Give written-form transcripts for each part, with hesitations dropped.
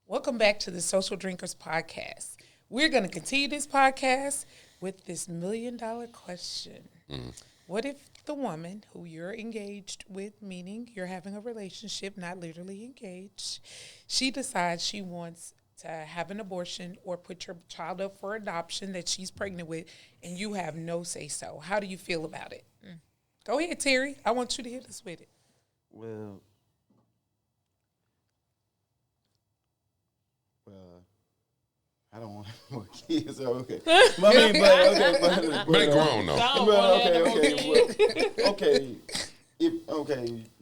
Welcome back to the Social Drinkers Podcast. We're going to continue this podcast with this $1 million question. What if the woman who you're engaged with, meaning you're having a relationship, not literally engaged, she decides she wants to have an abortion or put your child up for adoption that she's pregnant with, and you have no say-so? How do you feel about it? Go ahead, Terry. I want you to hit us with it. Well, I don't want more kids. Okay, but They grown though. Okay.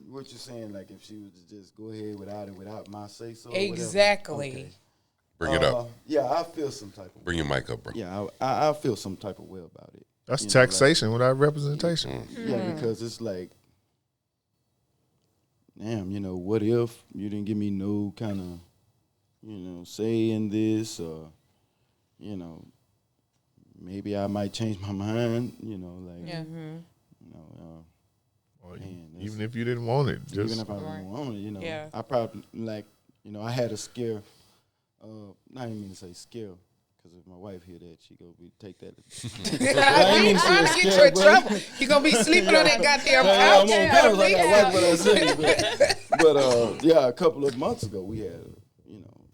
What you're saying? Like if she was to just go ahead without my say so. Exactly. Okay. Bring it up. Yeah, I feel some type of. Bring your mic up, bro. Yeah, I feel some type of way about it. That's taxation without representation. Yeah, because it's like, damn, what if you didn't give me no kind of, say in this, or, maybe I might change my mind, Even if you didn't want it, even if I didn't want it, I probably I had a scare. I didn't mean to say scare. Because if my wife hear that, she gonna take that. I ain't trying to get you in trouble. You gonna be sleeping on that goddamn couch. But a couple of months ago we had,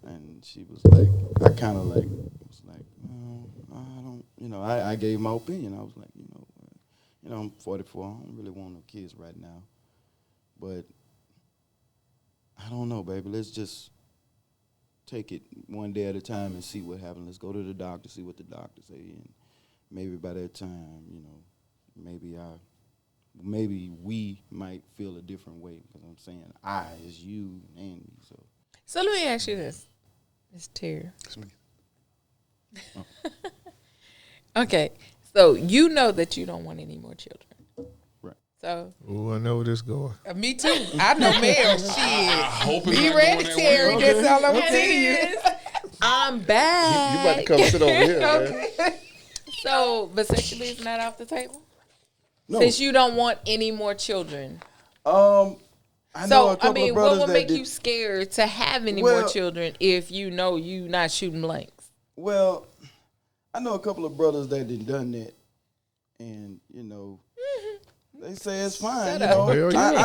and she was like, I kind of was like, I don't, I gave my opinion. I was like, I'm 44. I don't really want no kids right now, but I don't know, baby. Let's just take it one day at a time and see what happens. Let's go to the doctor, see what the doctor say, and maybe by that time, maybe we might feel a different way, because I'm saying I is you and me. So let me ask you this, Miss Terry. Oh. Okay, so you know that you don't want any more children. Right. So. Oh, I know where this going. Me too. I know, man. Shit. Be ready, Terry. Okay. That's all I'm telling you. I'm back. You about to come sit over here, man. So vasectomy is not off the table? No. Since you don't want any more children. I know a couple of brothers what would that make did. you scared to have any more children if you know you not shooting blanks? Well, I know a couple of brothers that done that, and they say it's fine. Hell yeah.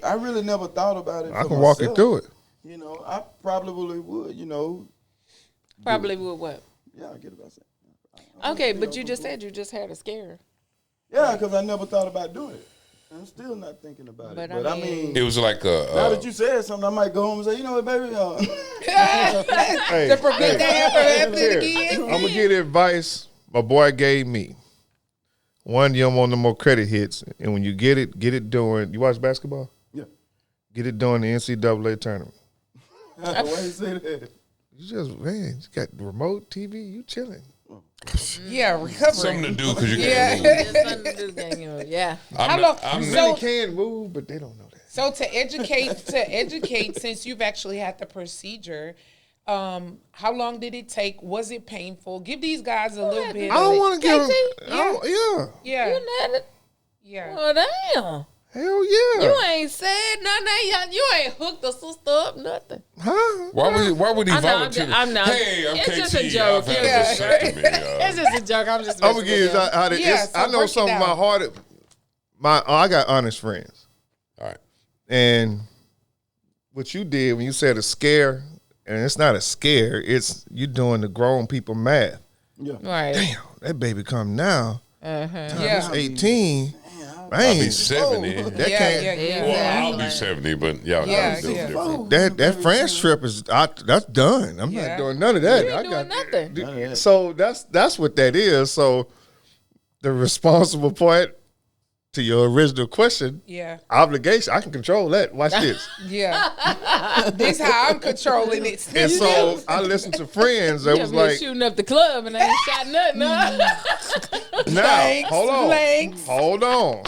I really never thought about it. I for can walk you myself. through it. I probably would. Probably would what? Yeah, I get about that. Okay, but you just said you just had a scare. Yeah, because I never thought about doing it. I'm still not thinking about it. But I mean, It was like now that you said something, I might go home and say, you know what, baby? Hey, To prevent that from happening again. I'm going to give you advice my boy gave me. One, you don't want no more credit hits. And when you get it during, you watch basketball? Yeah. Get it during the NCAA tournament. Why you say that? You just, man, you got the remote TV, you chilling. Yeah, recovering. something to do because you Yeah. can't move. Yeah. How long? You So, really can move, but they don't know that. so to educate, since you've actually had the procedure, how long did it take? Was it painful? Give these guys a little bit. I don't want to give them. Yeah. Yeah. Yeah. You not Yeah. Oh, damn. Hell yeah. You ain't said nothing. You ain't hooked the sister up, nothing. Huh? Why would he I know, volunteer? I'm not. Hey, I'm It's KT. just a joke. I've had Yeah. vasectomy. It's just a joke. I'm just I'm gonna messing give you with how to. Yeah, it's, so I know break it some of my down. hard. I got honest friends, All right. and what you did when you said a scare, and it's not a scare. It's you doing the grown people math. Yeah. Right. Damn, that baby come now. Yeah. 18. I'll be Man, 70. that Yeah, can't. yeah, yeah. Well, I'll be 70, but y'all Yeah, know yeah. different. That France trip is that's done. I'm Yeah. not doing none of that. You ain't I doing nothing. None of that. So that's what that is. So the responsible part to your original question, Yeah. obligation, I can control that. Watch this. Yeah. This how I'm controlling it. And so I listened to friends that You was been like, shooting up the club and I ain't shot nothing. now, Thanks, hold on. thanks. Hold on.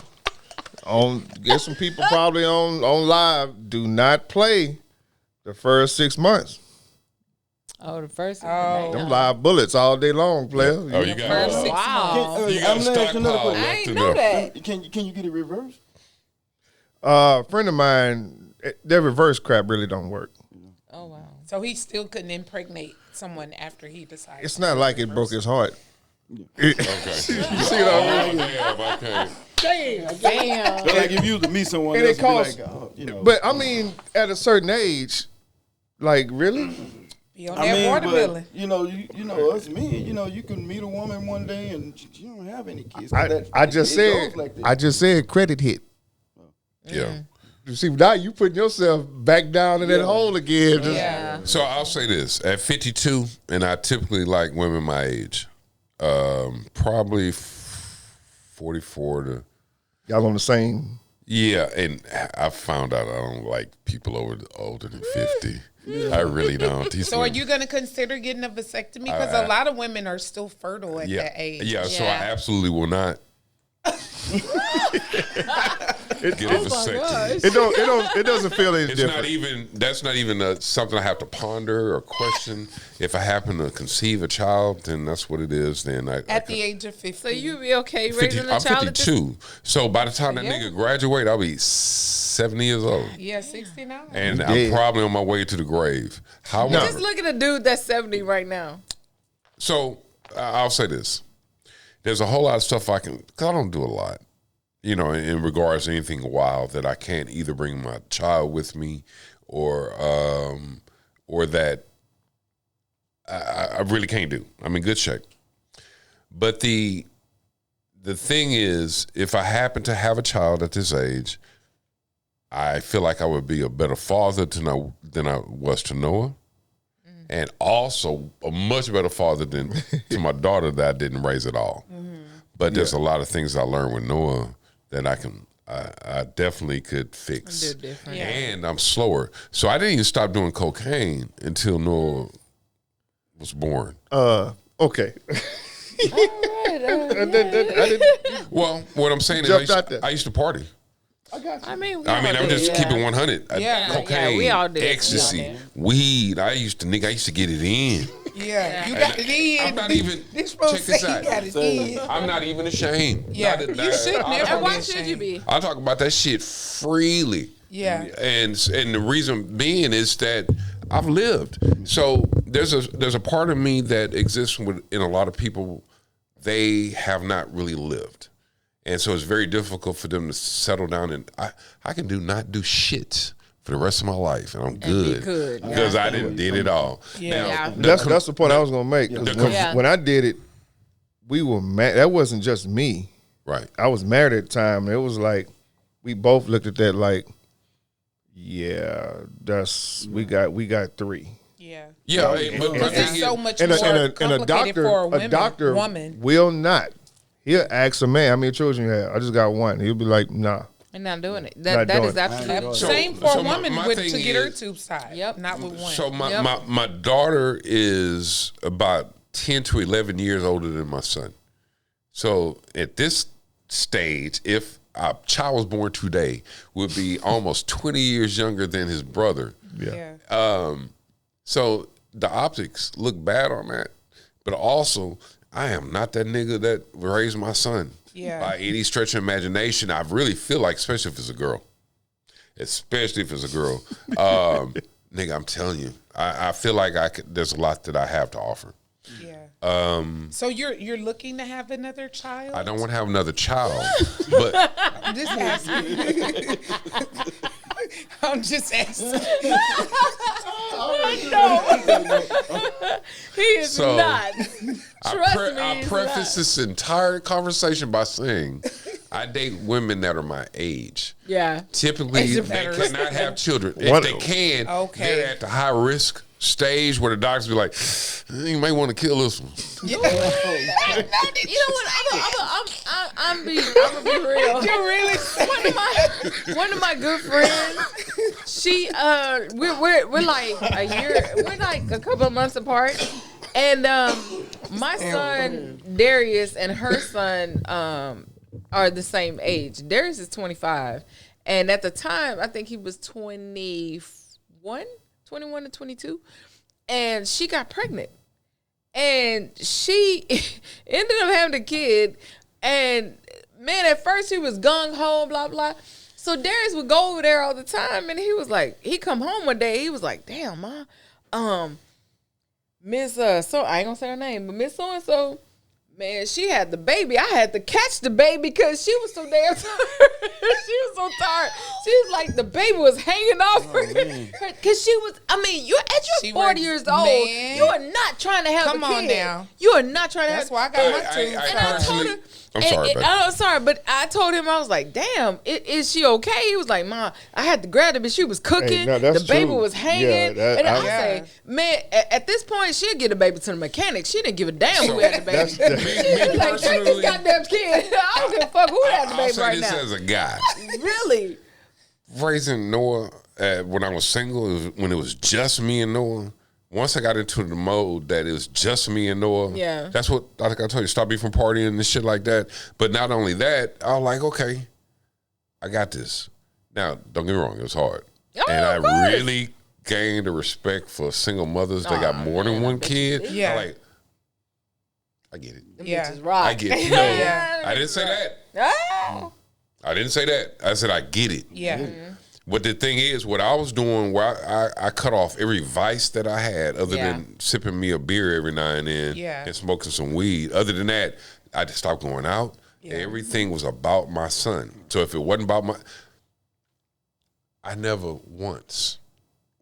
Get some people probably on live. Do not play the first 6 months. Oh, the first one. Oh. Them live bullets all day long, player. Oh, you got First 6 Wow. months. you got I'm a gonna ask you another stockpile question. I left ain't in know there. that. Can you get it reversed? A friend of mine, their reverse crap really don't work. Oh, wow. So he still couldn't impregnate someone after he decided. It's not like it broke his heart. Okay. You see what I mean? Okay. Damn. But like if you was to meet someone And else, it and be costs- like, oh, you know. But I mean, at a certain age, like really, Be on I that mean, watermelon. but you know, us men, you can meet a woman one day and you don't have any kids. I just said, I just said credit hit. Yeah. You see, now you putting yourself back down in that hole again. Just- Yeah. So I'll say this: at 52, and I typically like women my age, probably 44 to. Y'all on the same. Yeah, and I found out I don't like people older than 50. I really don't. These So are women- you going to consider getting a vasectomy? Because a lot of women are still fertile at that age. Yeah, so I Yeah. absolutely will not. Get a vasectomy. It doesn't feel any It's different. not even. That's not even something I have to ponder or question. If I happen to conceive a child, then that's what it is. Then At the age of 50. So you be okay 50, raising a I'm child at this? 52. So by the time that Yeah. nigga graduate, I'll be 70 years old, Yeah, 69. and Yeah. I'm probably on my way to the grave. However, Just look at a dude that's 70 right now. so I'll say this: there's a whole lot of stuff I can. Cause I don't do a lot, in regards to anything wild that I can't either bring my child with me, or that I really can't do. I'm in good shape. But the thing is, if I happen to have a child at this age, I feel like I would be a better father than I was to Noah. And also a much better father than to my daughter that I didn't raise at all. But there's a lot of things I learned with Noah that I definitely could fix. Do different. Yeah. And I'm slower. So I didn't even stop doing cocaine until Noah was born. Okay. I didn't. Well, what I'm saying is Jumped out there. I used to party. I mean, we I mean, all I'm did, just yeah. keeping 100. Yeah. Cocaine, Yeah, we all did. ecstasy, We all did. weed. I used to get it in. Yeah, you got it in. I'm not even. This supposed Check to this say out. you got it in. I'm not even ashamed. Yeah, Not that- you should never And why be should you ashamed. be? I talk about that shit freely. Yeah. And the reason being is that I've lived. So there's a part of me that exists in a lot of people. They have not really lived. And so it's very difficult for them to settle down, and I can not do shit for the rest of my life, and I'm good good, yeah. because I did it all. Yeah. Yeah. That's the point I was gonna make. 'Cause when, Yeah. when I did it, we were that wasn't just me. Right. I was married at the time. And it was like we both looked at that like, yeah, we got three. Yeah. Yeah, but my Because thing it's is, so much And more a complicated doctor, for a doctor woman. will not. He'll ask a man, how many children you have? I just got one. He'll be like, nah. And not doing it. Not That doing is it. absolutely So- Same for so a woman my with thing to get her is- tubes tied. Yep. Not with one. so Yep. my daughter is about 10 to 11 years older than my son. So at this stage, if a child was born today, would be almost 20 years younger than his brother. Yeah. So the optics look bad on that, but also I am not that nigga that raised my son. Yeah. By any stretch of imagination, I really feel like, especially if it's a girl, nigga, I'm telling you, I feel like there's a lot that I have to offer. Yeah. So you're looking to have another child? I don't want to have another child, but I'm just asking. I'm just asking. He is So, not. Trust me, I he's preface this entire conversation by saying I date women that are my age. Yeah. Typically, Age they matters. cannot have children. If What- they can, Okay. they're at the high risk stage where the doctors be like, you may want to kill this one. You know what? I'm gonna be real. You really? One of my good friends, she we're like a year, we're like a couple of months apart, and my son Darius and her son are the same age. Darius is 25, and at the time I think he was 21 to 22, and she got pregnant. And she ended up having a kid. And man, at first he was gung ho, blah, blah. So Darius would go over there all the time. And he was like, he come home one day. He was like, damn, Ma, Miss so I ain't gonna say her name, but Miss so and so, man, she had the baby. I had to catch the baby because she was so damn tired. She was so tired. She was like the baby was hanging off her because she was. I mean, you're She 40 works- years old. man. You are not trying to have Come a kid. on now. You are not trying to That's have. why I got my I tubes. And I told her. I'm sorry, baby. I'm sorry, but I told him, I was like, damn, is she okay? He was like, Ma, I had to grab her, but she was cooking. Hey, no, that's the baby true. was hanging. Yeah, that- and I I- say, man, at this point, she'll get a baby to the mechanic. She didn't give a damn who had the baby. That's- She was like, take this goddamn kid. I don't give a fuck who has the I'll baby say right this now. as a guy. Really? Raising Noah when I was single, when it was just me and Noah. Once I got into the mode that it was just me and Noah, Yeah. that's what I think I told you. Stop me from partying and shit like that. But not only that, I was like, okay, I got this. Now, don't get me wrong, it was hard, Oh, and I of course. really gained a respect for single mothers that got more than one kid. Yeah. I like, I get it. Yeah. Bitches rock. I get it. No, Yeah. I didn't say that. Ah. I didn't say that. I said I get it. Yeah. But the thing is, what I was doing, where I cut off every vice that I had, other Yeah. than sipping me a beer every now and then, Yeah. and smoking some weed. Other than that, I just stopped going out. Yeah. Everything was about my son. So if it wasn't about I never once,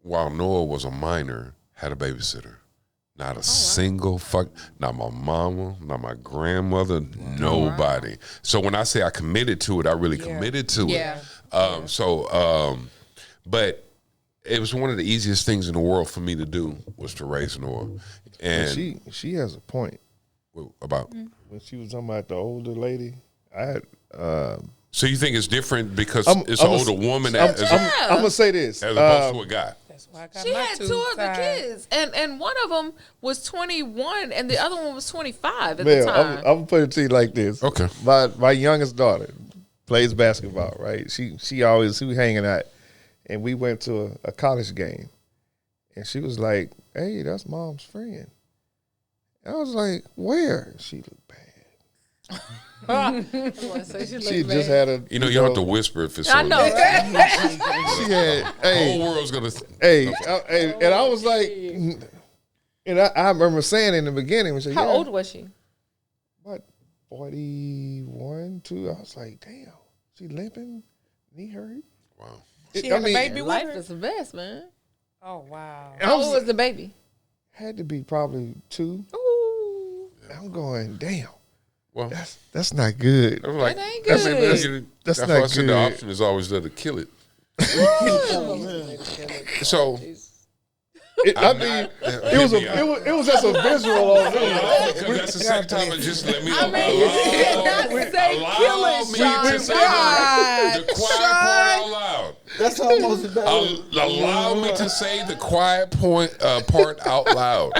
while Noah was a minor, had a babysitter. Not a single not my mama, not my grandmother, nobody. So when I say I committed to it, I really committed to Yeah. it. But it was one of the easiest things in the world for me to do was to raise Noah. And she has a point. about. When she was talking about the older lady, I had. So you think it's different because I'm it's an older woman as gonna say this. opposed to a guy? That's why I got She my had tubes two other tied. kids, and one of them was 21, and the other one was 25 at Man, the time. I'm gonna put it to you like this. Okay. My youngest daughter plays basketball, right? She was hanging out, and we went to a college game, and she was like, "Hey, that's Mom's friend." And I was like, "Where?" She looked bad. She just had a. You know, you don't have to whisper if it's I on know, there. right? She had. The Hey, whole world's gonna. and I was like, and I remember saying in the beginning, when she said, How yeah, old was she? What, 41, 2? I was like, damn, she limping, knee hurt. Wow. She had a baby with Life her? is the best, man. Oh, wow. How old was the baby? Had to be probably 2. Ooh. I'm going, damn, Well, that's not good. I'm like, That ain't that's good. That's That's why I not said the good. option is always there to kill it. So I mean, it was just a visual on it. because that's the second time it just let me I mean, you did not say kill it, me Sean. to say Right. the quiet part out loud. That's almost better. Allow me to say the quiet part out loud.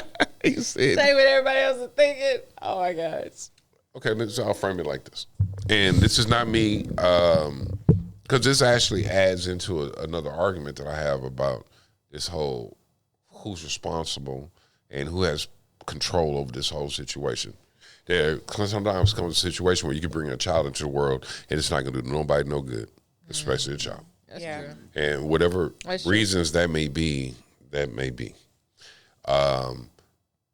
He said, Say what everybody else is thinking. Oh my gosh. Okay, I'll frame it like this. And this is not me, because this actually adds into another argument that I have about this whole who's responsible and who has control over this whole situation. There sometimes comes a situation where you can bring a child into the world and it's not going to do nobody no good, especially a child. That's Yeah. true. And whatever That's true. reasons that may be.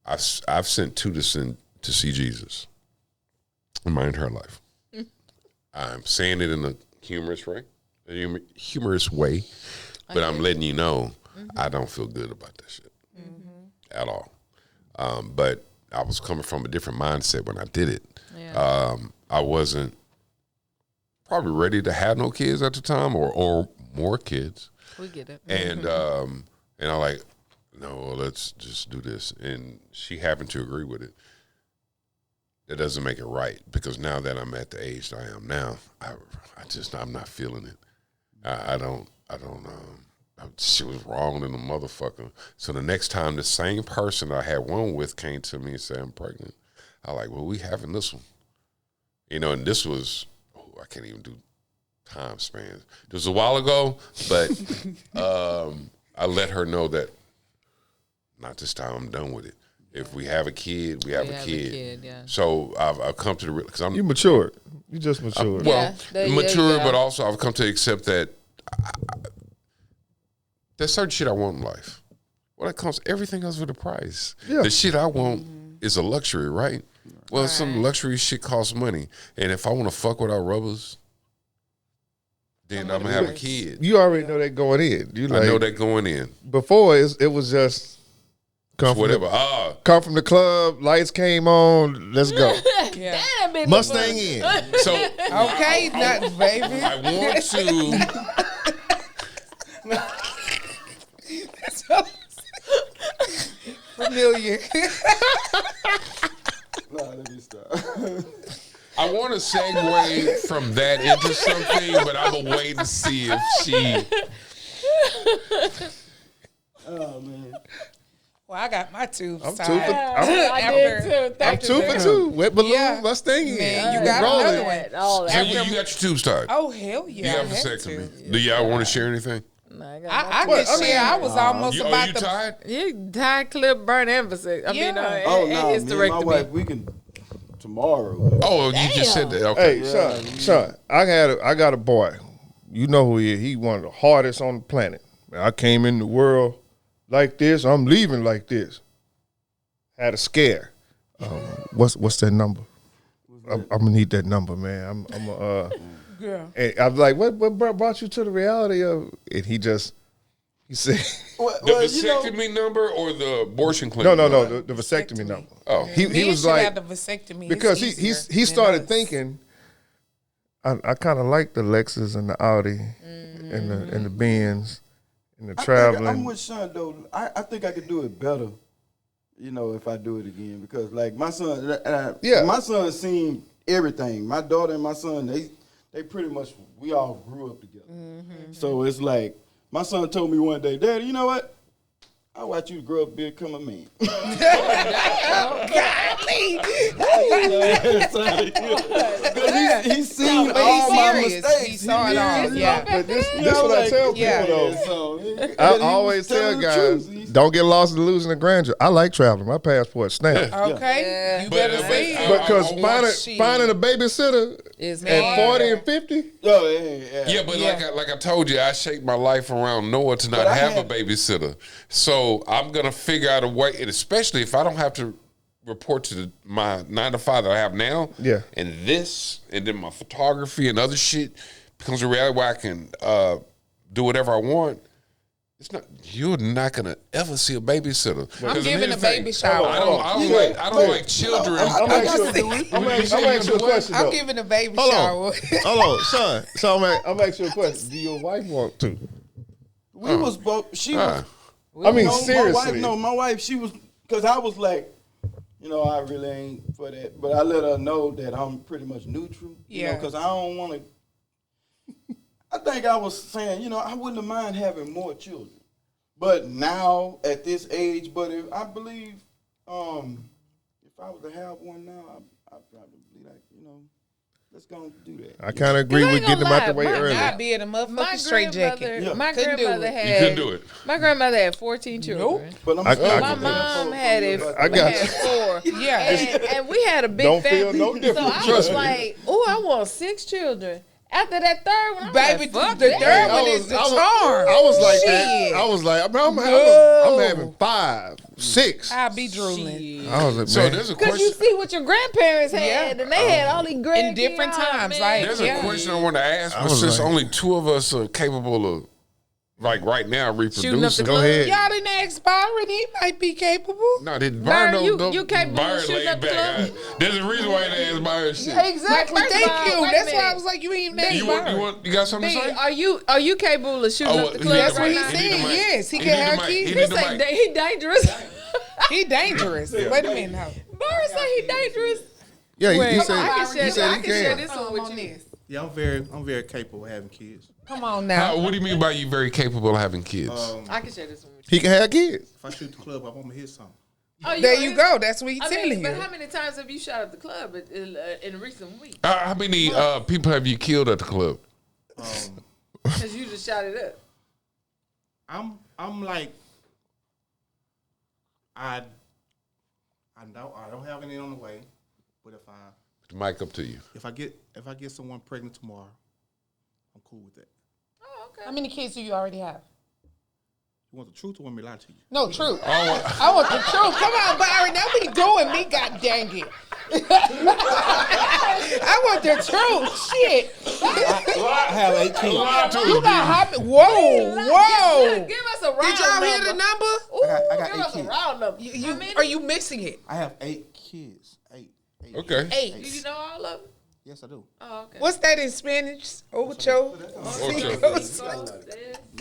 I've sent two to see Jesus in my entire life. I'm saying it in a humorous way, but I'm letting you know I don't feel good about that shit at all. But I was coming from a different mindset when I did it. Yeah. I wasn't probably ready to have no kids at the time or more kids. We get it. And I'm like, no, let's just do this. And she happened to agree with it. That doesn't make it right because now that I'm at the age that I am now, I'm not feeling it. I don't. She was wrong in the motherfucker. So the next time the same person I had one with came to me and said I'm pregnant, I like, well, we having this one, and this was, I can't even do time spans. It was a while ago, but I let her know that not this time. I'm done with it. If we have a kid, we have a kid. Yeah. So I've come to the because I'm you matured. You just matured. Yeah, there you mature, go. but also I've come to accept that there's certain shit I want in life. Well, that comes everything else with a price. Yeah. The shit I want is a luxury, right? Well, some luxury shit costs money. And if I want to fuck without rubbers, then I'm going to have a kid. You already know that going in. You I like, know that going in. before it was just come Whatever. come from the club, lights came on, let's go. Yeah. Damn, bitch. Mustang in. So Okay, nothing, baby. I want to. Familiar. Nah, let me stop. I want to segue from that into something, but I'm gonna wait and see if she. Oh man. Well, I got my tubes I'm tied. two for- I did too. I'm 2 for 2. Wet balloon, Yeah. Mustang in. Man, you We got rolling. another one. All So that. you got your tubes tied. Oh, hell You yeah. got I had vasectomy. to. Do y'all want to share anything? No, I got I What? could share. I was almost You, about you to. tied? you tie, clip, burn, emphasis. I mean, Yeah. Oh and no, me and my hysterectomy. wife, we can tomorrow. Oh, you just said that. Okay. Hey, Sean, I got a boy. You know who he is. He one of the hardest on the planet. I came in the world like this. I'm leaving like this. Had a scare. What's that number? I'm gonna need that number, man. Yeah. And I'm like, what brought you to the reality of? And he said, Well, The you know, vasectomy number or the abortion clinic? no, number? the vasectomy number. Oh, He Men was should like, have the vasectomy. because It's he easier he than started us. thinking, I kind of like the Lexus and the Audi and the Benz and the traveling. I'm with Sean though. I think I could do it better. You know, if I do it again, because like my son, my son seen everything. My daughter and my son, they pretty much, we all grew up together. So it's like my son told me one day, Daddy, you know what? I watch you grow up, and become a man. Because he's seen but all he's my serious. mistakes. He saw it all. Yeah. But this what I tell people though. I always tell guys, don't get lost in losing the grandeur. I like traveling. My passport stamped. Okay. You But- better but- see. Because Shit. finding a babysitter Is at 40 and 50, Yeah, but like I told you, I shaped my life around Noah to not But I have had- a babysitter. So I'm gonna figure out a way, and especially if I don't have to report to my 9 to 5 that I have now. Yeah. And then my photography and other shit becomes a reality where I can do whatever I want. It's not. You're not gonna ever see a babysitter. I'm 'Cause giving here's a the thing, baby shower. I don't like children. I'm gonna ask you a question I'm though. giving a baby Hold shower. on, hold on, son. So I'm gonna ask you a question. Do your wife want to? We was both. She was. I mean, No, seriously. my wife, she was, because I was like, you know, I really ain't for that. But I let her know that I'm pretty much neutral. Yeah. Because I don't want to. I think I was saying, you know, I wouldn't mind having more children. But now, at this age, but if I believe, if I was to have one now, I'd probably like, you know, let's go do that. I kind of agree I ain't with getting them out the gonna way lie, early. I'd be in a My motherfucking straight jacket. grandmother, my Couldn't do grandmother it. had. You couldn't do it. My grandmother had 14 children. But I'm I- still I- My gonna mom for had you it. about I that. got had you. 4. Yeah. And we had a big Don't feel family. no different, So I trust was me. like, oh, I want 6 children. After that third one, I'm Baby, like, fuck the that. third one is the charm. I was like Shit. that. I was like, I'm No. having 5, 6. I'll be drooling. I was like, So man. there's a Because you question. see what your grandparents had, Yeah. and they had all these grandkids. In different times, man. like- There's Yeah. a question I want to ask, I but was since like- only 2 of us are capable of, like right now, Shooting up the reproducing. Go club. ahead. Y'all didn't ask Byron. He might be capable. No, did Byron, Byron don't. you capable of Byron shooting laid up the back. club? There's a reason why they asked Byron shit. Exactly. First of Thank all, you. wait a That's why I minute. was like, you ain't named You Byron. want? You got something to B, say? are you capable of shooting Oh, up the he club need That's the what right he mic. now? He need said. the mic. Yes, he He can need the have mic. kids. He He need the say mic. he dangerous. He dangerous. Wait a minute now. Byron say he dangerous. Yeah, Wait, he I said can he share can. this one with you. Yeah, I'm very capable of having kids. Come on now. What do you mean by you very capable of having kids? I can share this one with you. He can have kids. If I shoot the club up, I'm gonna hit something. Oh, There you go. That's what he's I telling mean, but you. how many times have you shot at the club in recent weeks? How many people have you killed at the club? Because you just shot it up. I'm like, I know I don't have any on the way, but The mic up to you. if I get someone pregnant tomorrow, I'm cool with that. Oh, okay. How many kids do you already have? You want the truth or want me to lie to you? No, truth. I want the truth. Come on, Byron. Don't be doing me, god dang it. I want the truth. Shit. I have 8 kids. You got hot. Whoa. Give us a round Did y'all number. hear the number? Ooh, I got give 8 us a kids. round number. Are you mixing it? I have 8 kids. 8. Okay. 8. Do you know all of them? Yes, I do. Oh, okay. What's that in Spanish? Ocho. Ocho. Yes, I do.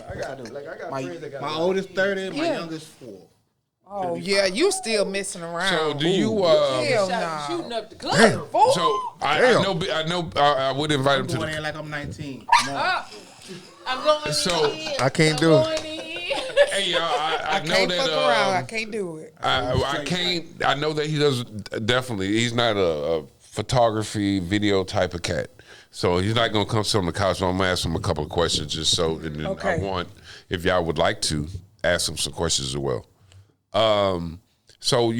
I got friends that got My oldest 30, my youngest 4. Oh yeah, you still messing around. So do you? Hell Shooting no. up the club. So I know. I would invite him to Going the. in like I'm 19. I'm going So in. I can't do it. Going in. hey, y'all, I know Can't that. fuck around. I can't do it. I can't. I know that he does. Definitely, he's not a photography video type of cat. So he's not gonna come sit on the couch. So I'm gonna ask him a couple of questions just so. And then Okay. I want, if y'all would like to, ask him some questions as well. So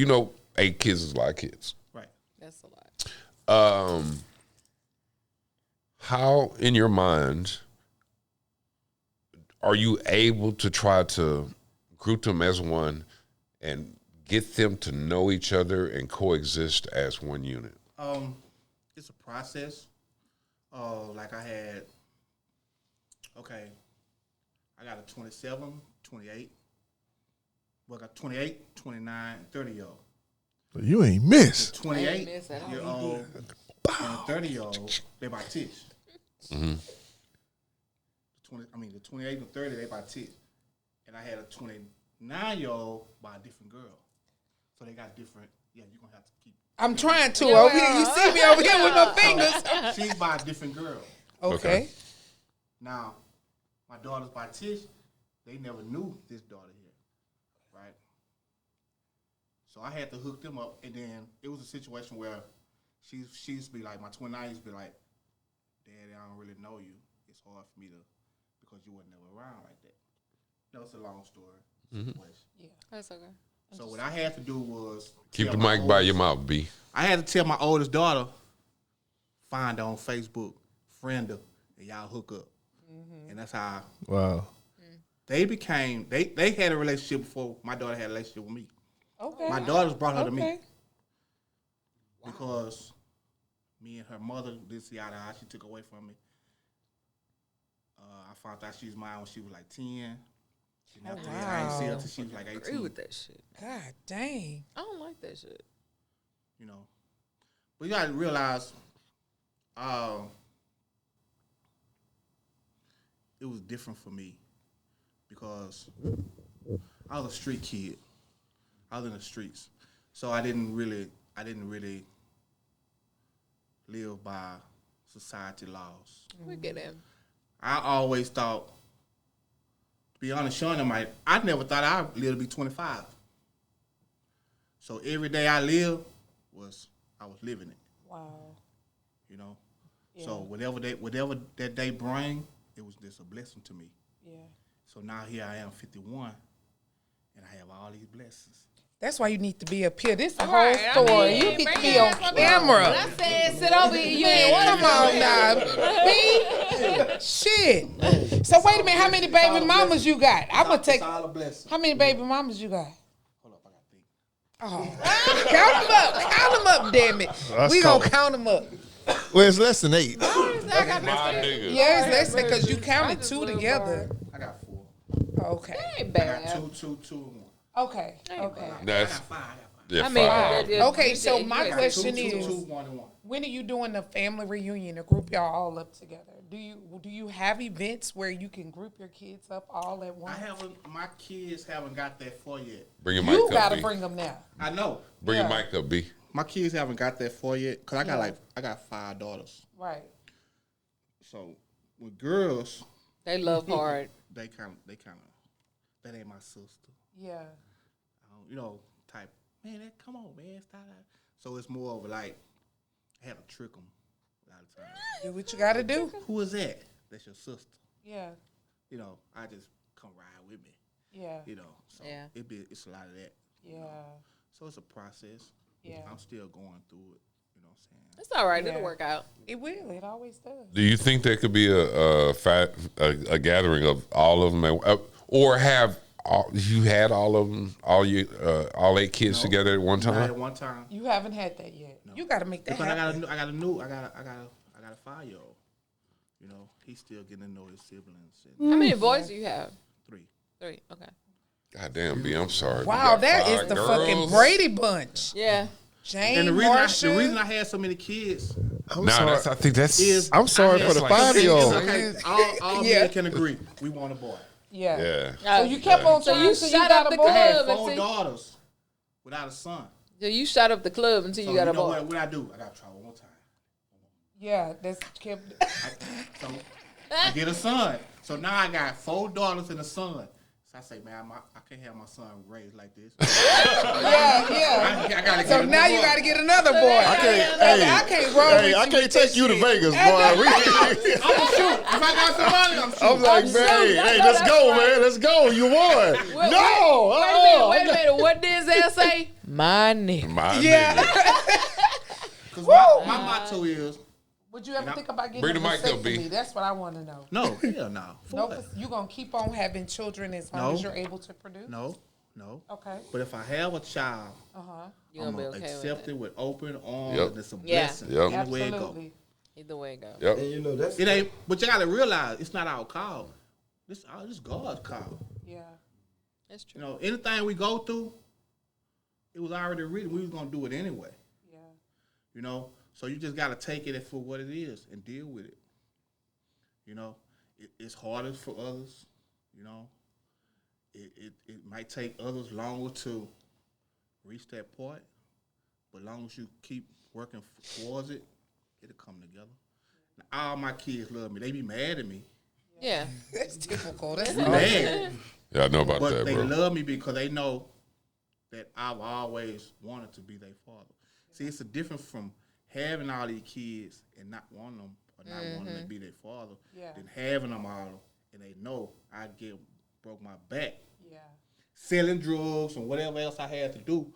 8 kids is a lot of kids. Right. That's a lot. How in your mind are you able to try to group them as one and get them to know each other and coexist as one unit? It's a process. Like I got a 27, 28. Well, I got 28, 29, 30-year-old. You ain't miss. 28 miss at all. year old and a 30-year-old, they by Tish. Mm-hmm. The 28 and 30, they by Tish. And I had a 29-year-old by a different girl. So they got different, you're going to have to keep. I'm trying to. Over here, you see me over here with my fingers. She's by a different girl. Okay. Now, my daughters by Tish, they never knew this daughter here, right? So I had to hook them up, and then it was a situation where she used to be like, my 29 used to be like, Daddy, I don't really know you. It's hard for me to, because you were never around like that. No, it's a long story. Situation. Yeah. That's okay. So what I had to do was Keep tell the my mic by oldest- your mouth, B. I had to tell my oldest daughter, find her on Facebook, friend her, and y'all hook up. And that's how Wow. they became, they had a relationship before my daughter had a relationship with me. Okay. My daughters brought her to me Okay. because me and her mother didn't see eye to eye. She took away from me. I found out she was mine when she was like 10. And after that, I didn't see her till she was like 18. Agree with that shit. God dang. I don't like that shit. You know. But you gotta realize it was different for me because I was a street kid. I was in the streets. So I didn't really live by society laws. We get him. I always thought, to be honest, I never thought I'd live to be 25. So every day I lived I was living it. Wow. You know? Yeah. So whatever that day bring, it was just a blessing to me. Yeah. So now here I am, 51, and I have all these blessings. That's why you need to be up here. This is the whole Right, I story. mean, You need to bring be your on ass up camera. When I said sit over here, you ain't Man, want come on now. Me? Shit. So wait a minute, how many baby mamas you got? I'm gonna take. It's all a blessing. How many baby mamas you got? Hold up, I got to think. Oh. Count them up. Count them up, damn it. That's We gonna tough. count them up. Well, it's less than 8. My nigga. Yes, let's say because you counted 2 together. I got 4. Okay. ain't I got bad. 2, and 1. Okay. Okay. I That's got 5. yeah, I mean, five. Okay, so my I got question 2, is, 1, and 1. when are you doing the family reunion to group y'all all up together? Do you have events where you can group your kids up all at once? My kids haven't got that far yet. Bring your mic You up, gotta B. bring them now. I know. Bring Yeah. your mic up, B. My kids haven't got that far yet because I got 5 daughters. Right. So with girls, They love hard. they kind of that ain't my sister. Yeah. Type, man, come on, man, stop that. So it's more of like, I have to trick them a lot of times. Do what you gotta do. Who is that? That's your sister. Yeah. I just come ride with me. Yeah. So Yeah. it's a lot of that. Yeah. So it's a process. Yeah. I'm still going through it. You know what I'm saying? It's all right. Yeah. It'll work out. It will. It always does. Do you think there could be a gathering of all of them, or have you had all of them, all 8 kids together at one I had time? it one time. You haven't had that yet. You got to make that Because happen. I got a 5-year-old. You know, he's still getting to know his siblings. And How many boys do you have? 3. 3. Okay. God damn, B, I'm sorry. Wow, You got that is 5 the girls? fucking Brady Bunch. Yeah. Jane, And the Marsha. reason I had so many kids I'm Nah, sorry. I think that's is I'm sorry I for the had- 5-year-old. Okay, all Yeah. men can agree. We want a boy. Yeah. yeah. So you kept on So trying you till shot got up a the boy. I had club 4 until daughters without a son. so you shot up the club until So you got a know boy. what I do? I got to try one more time. Yeah, that's kept. So I get a son. So now I got 4 daughters and a son. So I say, man, I can't have my son raised like this. Yeah. I gotta So get now you got to get another boy. I can't roll with I you can't with take this you to shit. Vegas, boy. I'm gonna shoot. If I got some money, I'm shooting. I'm like, shooting. hey, No, let's that's go, right. man. Let's go. You won. No. Wait a minute. What did Denzel say? My nigga. My Yeah. nigga. Because my motto is, Would you ever think about getting Bring a the mic up, B. vasectomy? That's what I want to know. no, hell no. For No, what? you gonna keep on having children as long No. as you're able to produce? No. Okay. But if I have a child, You're I'm gonna be going to okay accept it with open arms. Yep. And it's a Yeah. blessing. Yep. Any way it go. Absolutely. Either way it go. Yep. And you know that's It ain't, but you got to realize it's not our call. This God's call. Yeah. That's true. You know, anything we go through, it was already written. We was going to do it anyway. Yeah. You know, so you just got to take it for what it is and deal with it. You know, it's harder for others. You know, it might take others longer to reach that point, but as long as you keep working towards it, it'll come together. Now, all my kids love me. They be mad at me. Yeah. That's typical. That's Mad. Yeah, I know about But that, they bro. love me because they know that I've always wanted to be their father. See, it's a difference from having all these kids and not wanting them or not wanting to be their father than having them all and they know I broke my back Yeah. selling drugs and whatever else I had to do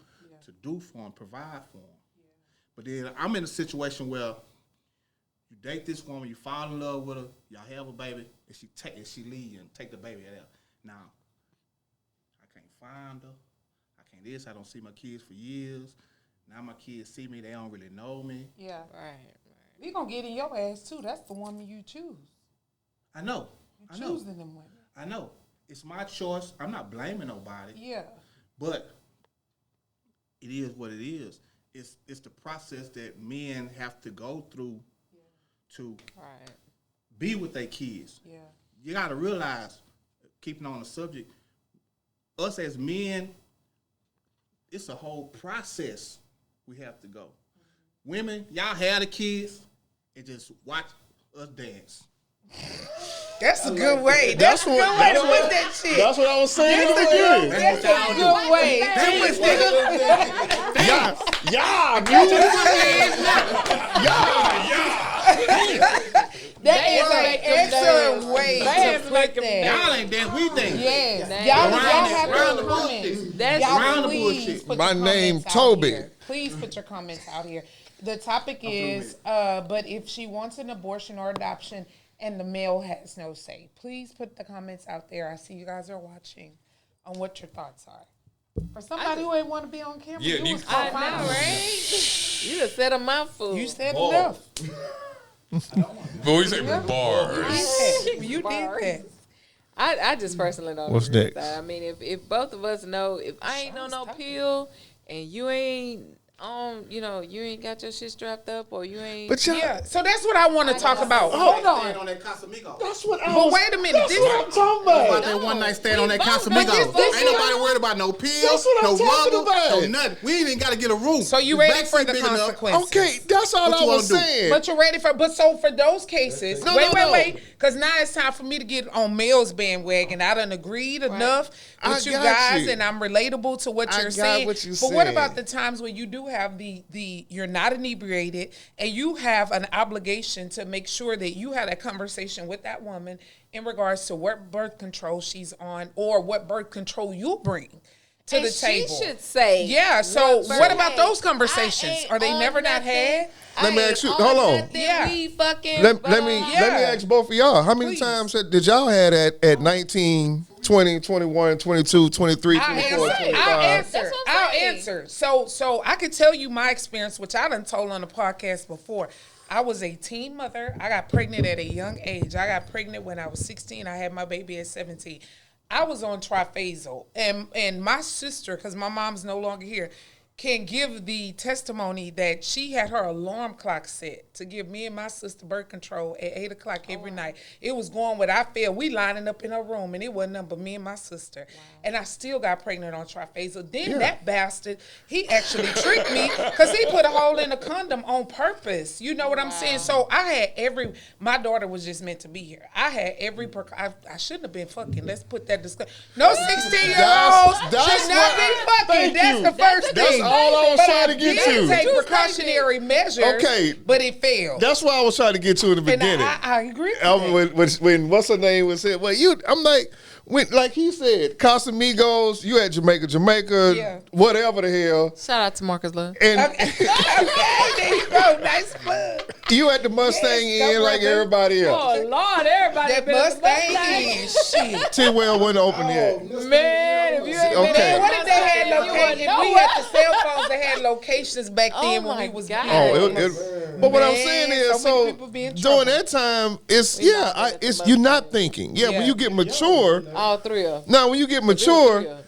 for them, provide for them. But then I'm in a situation where you date this woman, you fall in love with her, y'all have a baby, and she leave you and take the baby out. Now, I can't find her. I can't this. I don't see my kids for years. Now my kids see me, they don't really know me. Yeah. Right. We gonna get in your ass too. That's the woman you choose. I know. I know. Choosing them women. I know. It's my choice. I'm not blaming nobody. Yeah. But it is what it is. It's the process that men have to go through to Right. be with their kids. Yeah. You got to realize, keeping on the subject, us as men, it's a whole process we have to go. Women, y'all have the kids and just watch us dance. That's a good way. That's a good way to put that shit. That's what I was saying. That's a good way. That's what That is an excellent way to put that. Y'all ain't dance, we dance. Yes. Dance. Y'all Round have the your bullshit. comments. That's Y'all round the please bullshit. put My your name, comments out Toby. here. Please put your comments out here. The topic is, but if she wants an abortion or adoption and the male has no say, please put the comments out there. I see you guys are watching on what your thoughts are. For somebody who ain't want to be on camera, Yeah, you you- was so I fine. know, right? You just said a mouthful. You said enough. But we say bars. You did that. I just personally don't What's agree with next? that. I mean, if both of us know, if I ain't on no pill and you ain't on, you ain't got your shit strapped up or you ain't. But y'all, Yeah, so that's what I want to talk about. Hold Stand on. on that Casamigo. that's what I But was. wait a minute. That's This, what I'm talking About about. that one night stand on that both Casamigo. know this. Ain't nobody worried about no pills, That's what no I'm talking rubber, about. no nothing. We ain't even got to get a room. so you This ready for backseat the big enough. consequences? Okay, that's all What I you was wanna do? saying. But you're ready for, for those cases, No, wait, no. because now it's time for me to get on Mel's bandwagon. I done agreed enough I with you got guys, you. and I'm relatable to what I you're got saying. what you're but what saying. about the times when you do have you're not inebriated, and you have an obligation to make sure that you had a conversation with that woman in regards to what birth control she's on or what birth control you bring to the table. She should say. Yeah, so birth- what about those I conversations? ain't Are they on never not nothing. had? Let me I ask you- ain't hold on. nothing. Yeah. We fucking. Let me Yeah. ask both of y'all. How many Please. times did y'all had at 19, 20, 21, 22, 23, I'll 24, answer. 25. That's what I'm saying. So I could tell you my experience, which I done told on the podcast before. I was a teen mother. I got pregnant at a young age. I got pregnant when I was 16. I had my baby at 17. I was on triphasal, and my sister, because my mom's no longer here, can give the testimony that she had her alarm clock set to give me and my sister birth control at 8 o'clock every night. It was going without fail. We lining up in her room, and it wasn't nothing but me and my sister. Wow. And I still got pregnant on triphasal. Then that bastard, he actually tricked me because he put a hole in the condom on purpose. You know what I'm saying? So I had my daughter was just meant to be here. I had every, I shouldn't have been fucking. Let's put that discussion. No 16-year-olds should not be fucking. That's the first thing. All I was trying to get to. to. Take precautionary measures. Okay, but it failed. That's why I was trying to get to in the beginning. And I agree with that. When what's her name was said, well, I'm like, like he said, Casamigos, you at Jamaica, whatever the hell. Shout out to Marcus Love. And okay, there you go. Nice plug. You at the Mustang Inn like everybody else. Oh Lord, everybody that Mustang Inn. Shit. T-Well wasn't open yet. Man, if you ain't been Man, what if they had locations? We had the cell phones that had locations back then when we was but what I'm saying is, so during that time, it's you're not thinking. Yeah, when you get mature, all three of them. Now, when you get mature,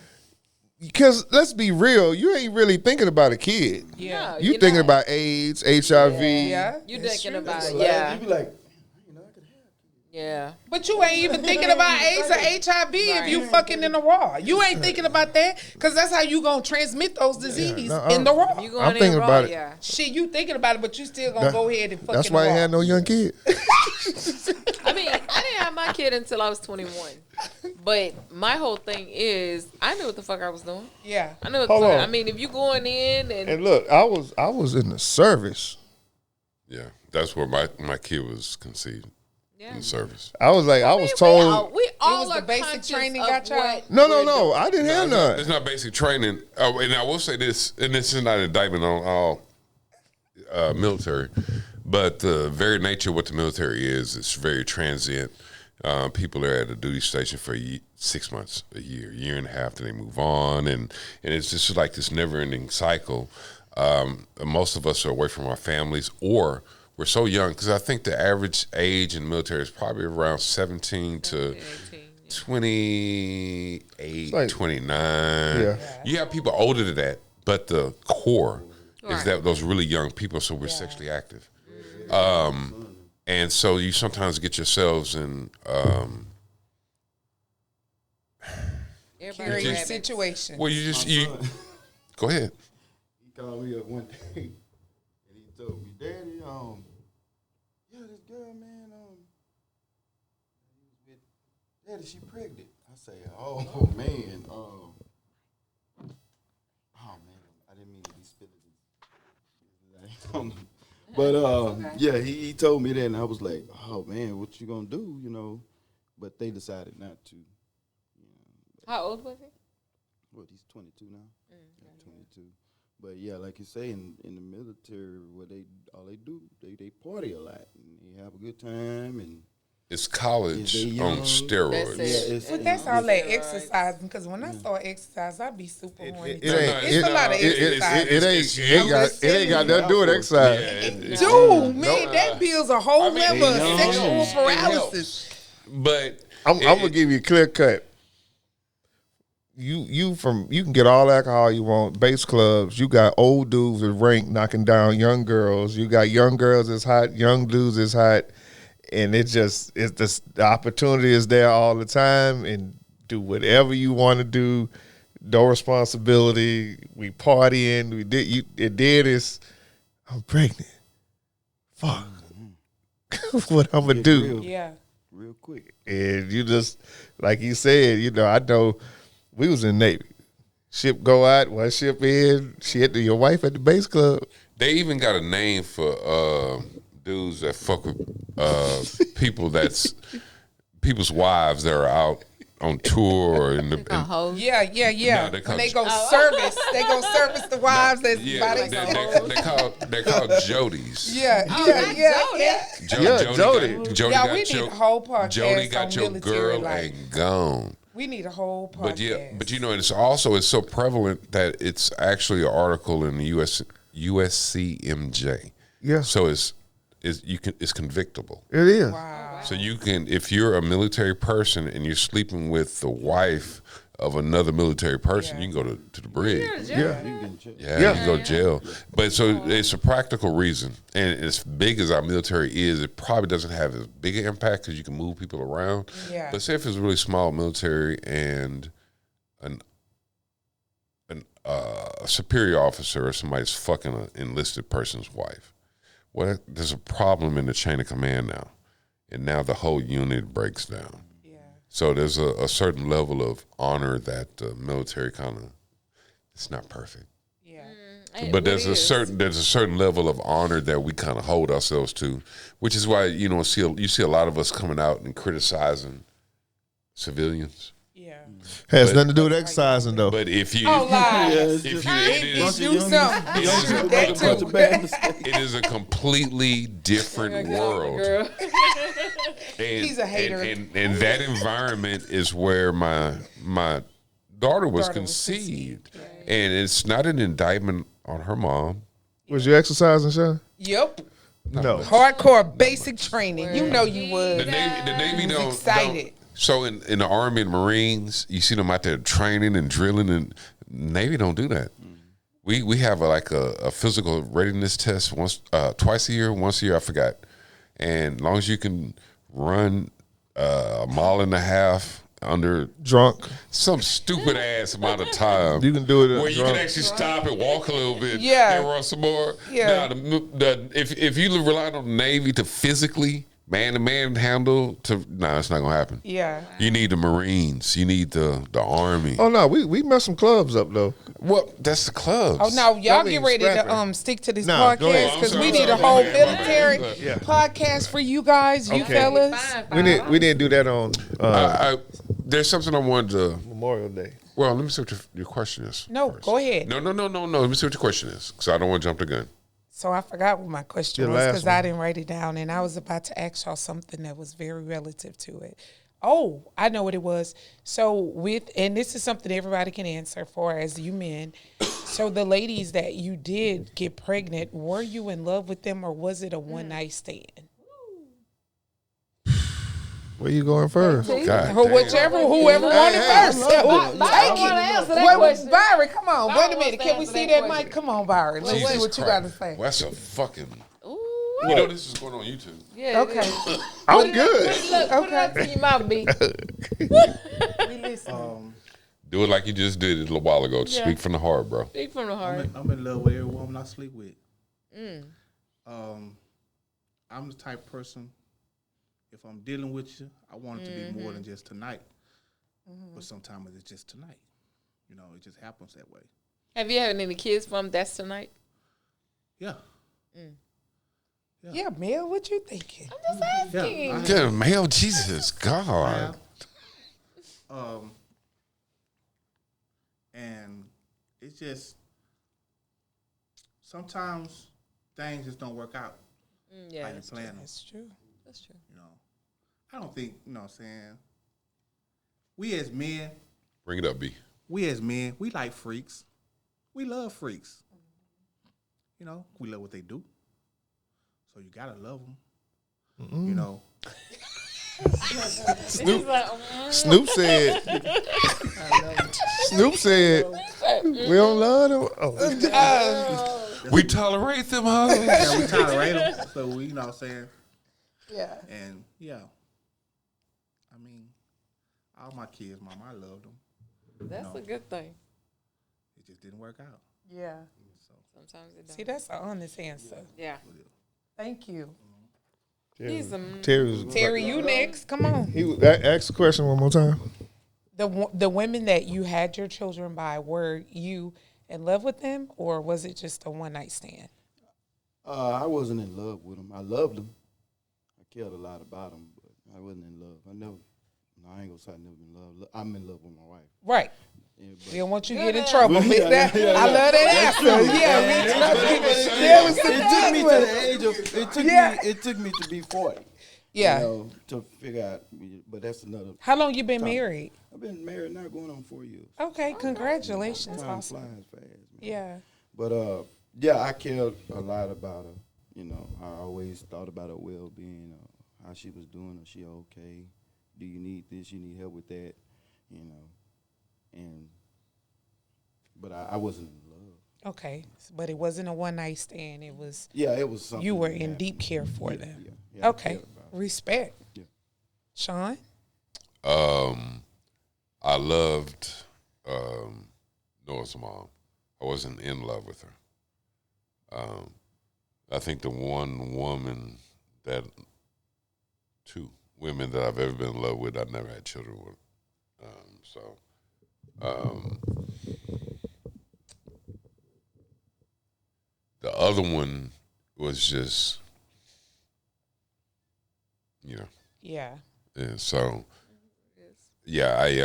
because let's be real, you ain't really thinking about a kid. Yeah, you thinking about AIDS, HIV. Yeah, you thinking about You be like, I could have. Yeah. But you ain't even thinking about AIDS or HIV if you fucking in the raw. You ain't thinking about that because that's how you gonna transmit those diseases in the raw. You going I'm thinking about it. Yeah. Shit, you thinking about it, but you still gonna go ahead and fucking. That's why I had no young kid. I mean, I didn't have my kid until I was 21. But my whole thing is, I knew what the fuck I was doing. Yeah, I knew what the fuck. I mean, if you going in and look, I was in the service. Yeah, that's where my kid was conceived. Yeah. In the service. I was told we all it was are the basic training conscious got of y'all? what No, I didn't have none. It's not basic training. And I will say this, and this is not an indictment on all military, but the very nature of what the military is, it's very transient. People are at a duty station for 6 months, a year and a half, then they move on, and it's just like this never-ending cycle. Most of us are away from our families, or we're so young, because I think the average age in the military is probably around 17 to 28, like, 29. Yeah. You have people older than that, but the core is that those really young people, so we're sexually active. And so you sometimes get yourselves in curious situation. Well, you go ahead. He called me up one day and he told me, Daddy, this girl, man, Daddy, she pregnant. I say, oh man, I didn't mean to be spilling this. But yeah, he told me that, and I was like, oh man, what you gonna do? But they decided not to. How old was he? Well, he's 22 now. 22. But yeah, like you say, in the military, where they party a lot and they have a good time, and it's college on steroids. But that's all that exercising. Because when I start exercise, I be super horny. It a lot of exercise. It ain't got nothing to do with exercise. Dude, man, that builds a whole level of sexual paralysis. But I'm gonna give you a clear cut. You can get all alcohol you want, base clubs. You got old dudes with rank knocking down young girls. You got young girls that's hot, young dudes that's hot, and the opportunity is there all the time. And do whatever you want to do, no responsibility. We partying. It did this. I'm pregnant. Fuck. What I'm gonna do? Real quick. And you just like you said, I know. We was in Navy. Ship go out, one ship in. Your wife at the base club. They even got a name for dudes that fuck with people's wives that are out on tour or in the. Yeah. No, when they go service the wives that's by themselves. They're called Jodies. Yeah. Jody. Yeah, we need a whole podcast Jody got on your military girl life. and gone. We need a whole podcast. But yeah, but you know, it's so prevalent that it's actually an article in the USCMJ. Yeah. So it's convictable. It is. Wow. So you can, if you're a military person and you're sleeping with the wife of another military person, you can go to the brig. Yeah. Yeah, you can go to jail. But so it's a practical reason. And as big as our military is, it probably doesn't have as big an impact because you can move people around. Yeah. But say if it's a really small military and a superior officer or somebody's fucking an enlisted person's wife, well, there's a problem in the chain of command now. And now the whole unit breaks down. Yeah. So there's a certain level of honor that the military it's not perfect. Yeah. But there's a certain level of honor that we kind of hold ourselves to, which is why you see a lot of us coming out and criticizing civilians. Yeah. Has nothing to do with exercising though. But if you, Oh, lies. if Do something. That too. it is a completely different world. And, He's a hater. and that environment is where my daughter was conceived, and it's not an indictment on her mom. Was you exercising, Sean? Yep. No. Hardcore basic training. You know you would. The Navy don't. Excited. So in the Army and Marines, you see them out there training and drilling, and Navy don't do that. We have a physical readiness test twice a year, once a year, I forgot. And as long as you can run a mile and a half under Drunk. some stupid ass amount of time, You can do it where you drunk. can actually stop and walk a little bit, Yeah. and run some more. Yeah. Now, if you rely on the Navy to physically man-to-man handle, it's not gonna happen. Yeah. You need the Marines. You need the Army. Oh no, we messed some clubs up though. Well, that's the clubs. Oh, now y'all means get ready scrapping. to stick to this Nah, go ahead. podcast because I'm we sorry, need a I'm whole sorry. military Yeah. podcast for you guys, you Okay. fellas. We didn't do that on There's something I wanted to. Memorial Day. Well, let me see what your question is. No, first. go ahead. No. Let me see what your question is, because I don't want to jump the gun. So I forgot what my question Your was last because I one. didn't write it down, and I was about to ask y'all something that was very relative to it. Oh, I know what it was. So and this is something everybody can answer for as you men. So the ladies that you did get pregnant, were you in love with them or was it a one night stand? Where you going first? God, Whoever wanted first. I want to answer that question. Byron, come on. I Wait a want minute. to Can we answer see that that question. mic? Come on, Byron. Let's see Jesus what you got to Christ. say. Well, that's a fucking. Ooh, You know this is going on YouTube. yeah. Okay. I'm good. Look, put it up to your mouth, B. We listen. Do it like you just did it a little while ago. Yeah. Speak from the heart, bro. Speak from the heart. I'm in love with every woman I sleep with. I'm the type of person, if I'm dealing with you, I want it to be more than just tonight. But sometimes it's just tonight. You know, it just happens that way. Have you had any kids from That's Tonight? Yeah. Yeah, Mel, what you thinking? I'm just asking. Yeah. Yeah, male, Jesus, God. And it's just sometimes things just don't work out Yeah, like you plan them. That's true. that's true. You know, I don't think, you know what I'm saying, we as men, Bring it up, B. we like freaks. We love freaks. You know, we love what they do. So you gotta love them. You know, Snoop said. Snoop said. We don't love them. Oh. We tolerate them, huh? yeah, we tolerate them. So we, you know what I'm saying, Yeah. and yeah, I mean, all my kids, Mom, I loved them. That's a good thing. It just didn't work out. Yeah. So Sometimes it See, don't. that's an honest answer. Yeah. Thank you. He's a Terry was. Terry, you next. Come on. Ask the question one more time. The women that you had your children by, were you in love with them or was it just a one night stand? I wasn't in love with them. I loved them. I cared a lot about them, but I wasn't in love. I ain't gonna say I never been in love. I'm in love with my wife. Right. Yeah, but We don't want you to get in trouble. Yeah, With that. yeah, I love that answer. Yeah, we trust you. There was some it took me to things. the age of it took me to be 40. Yeah. You know, to figure out. But that's another. How long you been married? I've been married now going on 4 years. Okay, congratulations. Time Awesome. flies fast, man. Yeah. But yeah, I cared a lot about her. You know, I always thought about her well-being, how she was doing. Is she okay? Do you need this? You need help with that? You know, but I wasn't in love. Okay, but it wasn't a one night stand. It was Yeah, it was something. you were that in happened. deep care for them. Yeah, I Okay, cared about her. respect. Yeah. Sean. I loved Noah's mom. I wasn't in love with her. I think the two women that I've ever been in love with, I never had children with. The other one was just, Yeah. and so, yeah, I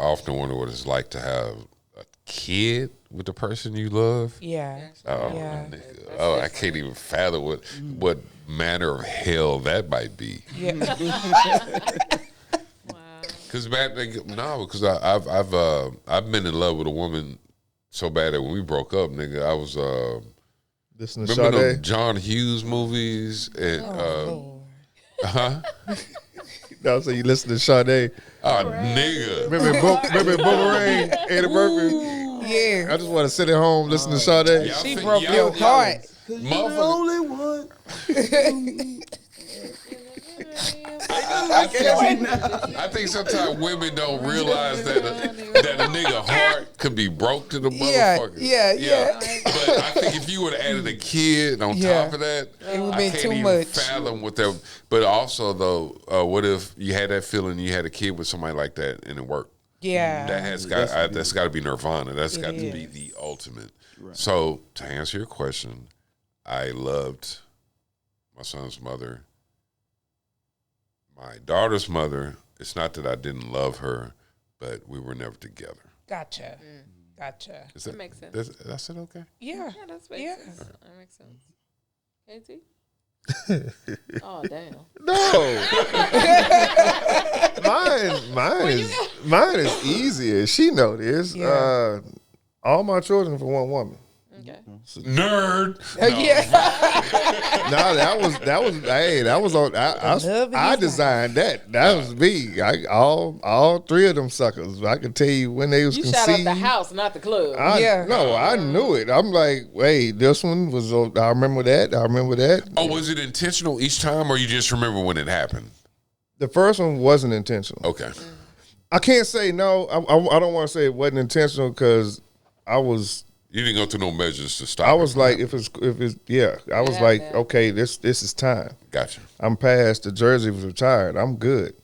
often wonder what it's like to have a kid with the person you love. Yeah. Oh, Yeah. nigga. Oh, I can't even fathom what manner of hell that might be. Yeah. Because I've been in love with a woman so bad that when we broke up, nigga, I was Listen to remember Sade. them John Hughes movies and No, so you listen to Sade. nigga. Remember Boomerang, Eddie Murphy? Yeah. I just want to sit at home listening to Sade. Y'all She think- broke y'all- your heart. You're the Motherfucker. only one. I think sometimes women don't realize that a nigga heart could be broke to the Yeah, motherfucker. yeah. But I think if you would have added a kid on Yeah. top of that, It would've I been can't too even much. fathom what that. But also though, what if you had that feeling you had a kid with somebody like that and it worked? Yeah. That's got to be nirvana. That's got to be is. the ultimate. So to answer your question, I loved my son's mother. My daughter's mother, it's not that I didn't love her, but we were never together. Gotcha. Gotcha. Is That makes sense. That's it okay? Yeah. Yeah, that makes Yeah. sense. That makes sense. KT? Oh, damn. No. mine is easier. She know this. Yeah. All my children for one woman. Okay. Nerd. Yeah. No, that was on. love I is designed that. That was me. All three of them suckers. I can tell you when they was You conceived. shot up the house, not the club. I knew it. I'm like, wait, this one was. I remember that. Oh, was it intentional each time, or you just remember when it happened? The first one wasn't intentional. Okay. I can't say no. I don't want to say it wasn't intentional because I was. You didn't go through no measures to stop. I was it. like, if it's yeah. I was Yeah, like, yeah. okay, this is time. Gotcha. I'm past. The jersey was retired. I'm good.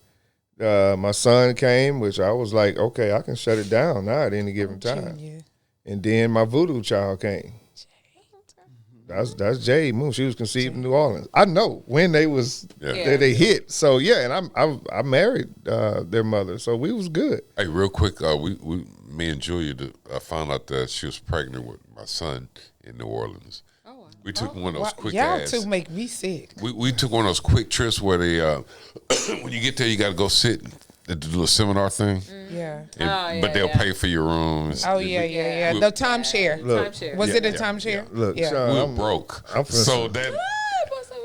My son came, which I was like, okay, I can shut it down now at any given time. Junior. And then my voodoo child came. That's Jade Moon. She was conceived in New Orleans. I know when they was Yeah. they hit. So yeah, and I married their mother, so we was good. Hey, real quick, me and Julia found out that she was pregnant with my son in New Orleans. Oh, wow. We took one of those quick Y'all ass. two make me sick. We took one of those quick trips where they when you get there you got to go sit and do a seminar thing. Yeah. And- but they'll pay for your rooms. Oh yeah. We- The timeshare. Look, Timeshare. Was it a yeah, timeshare? Look, Yeah. Sean, We were I'm- broke. I'm finna So say- that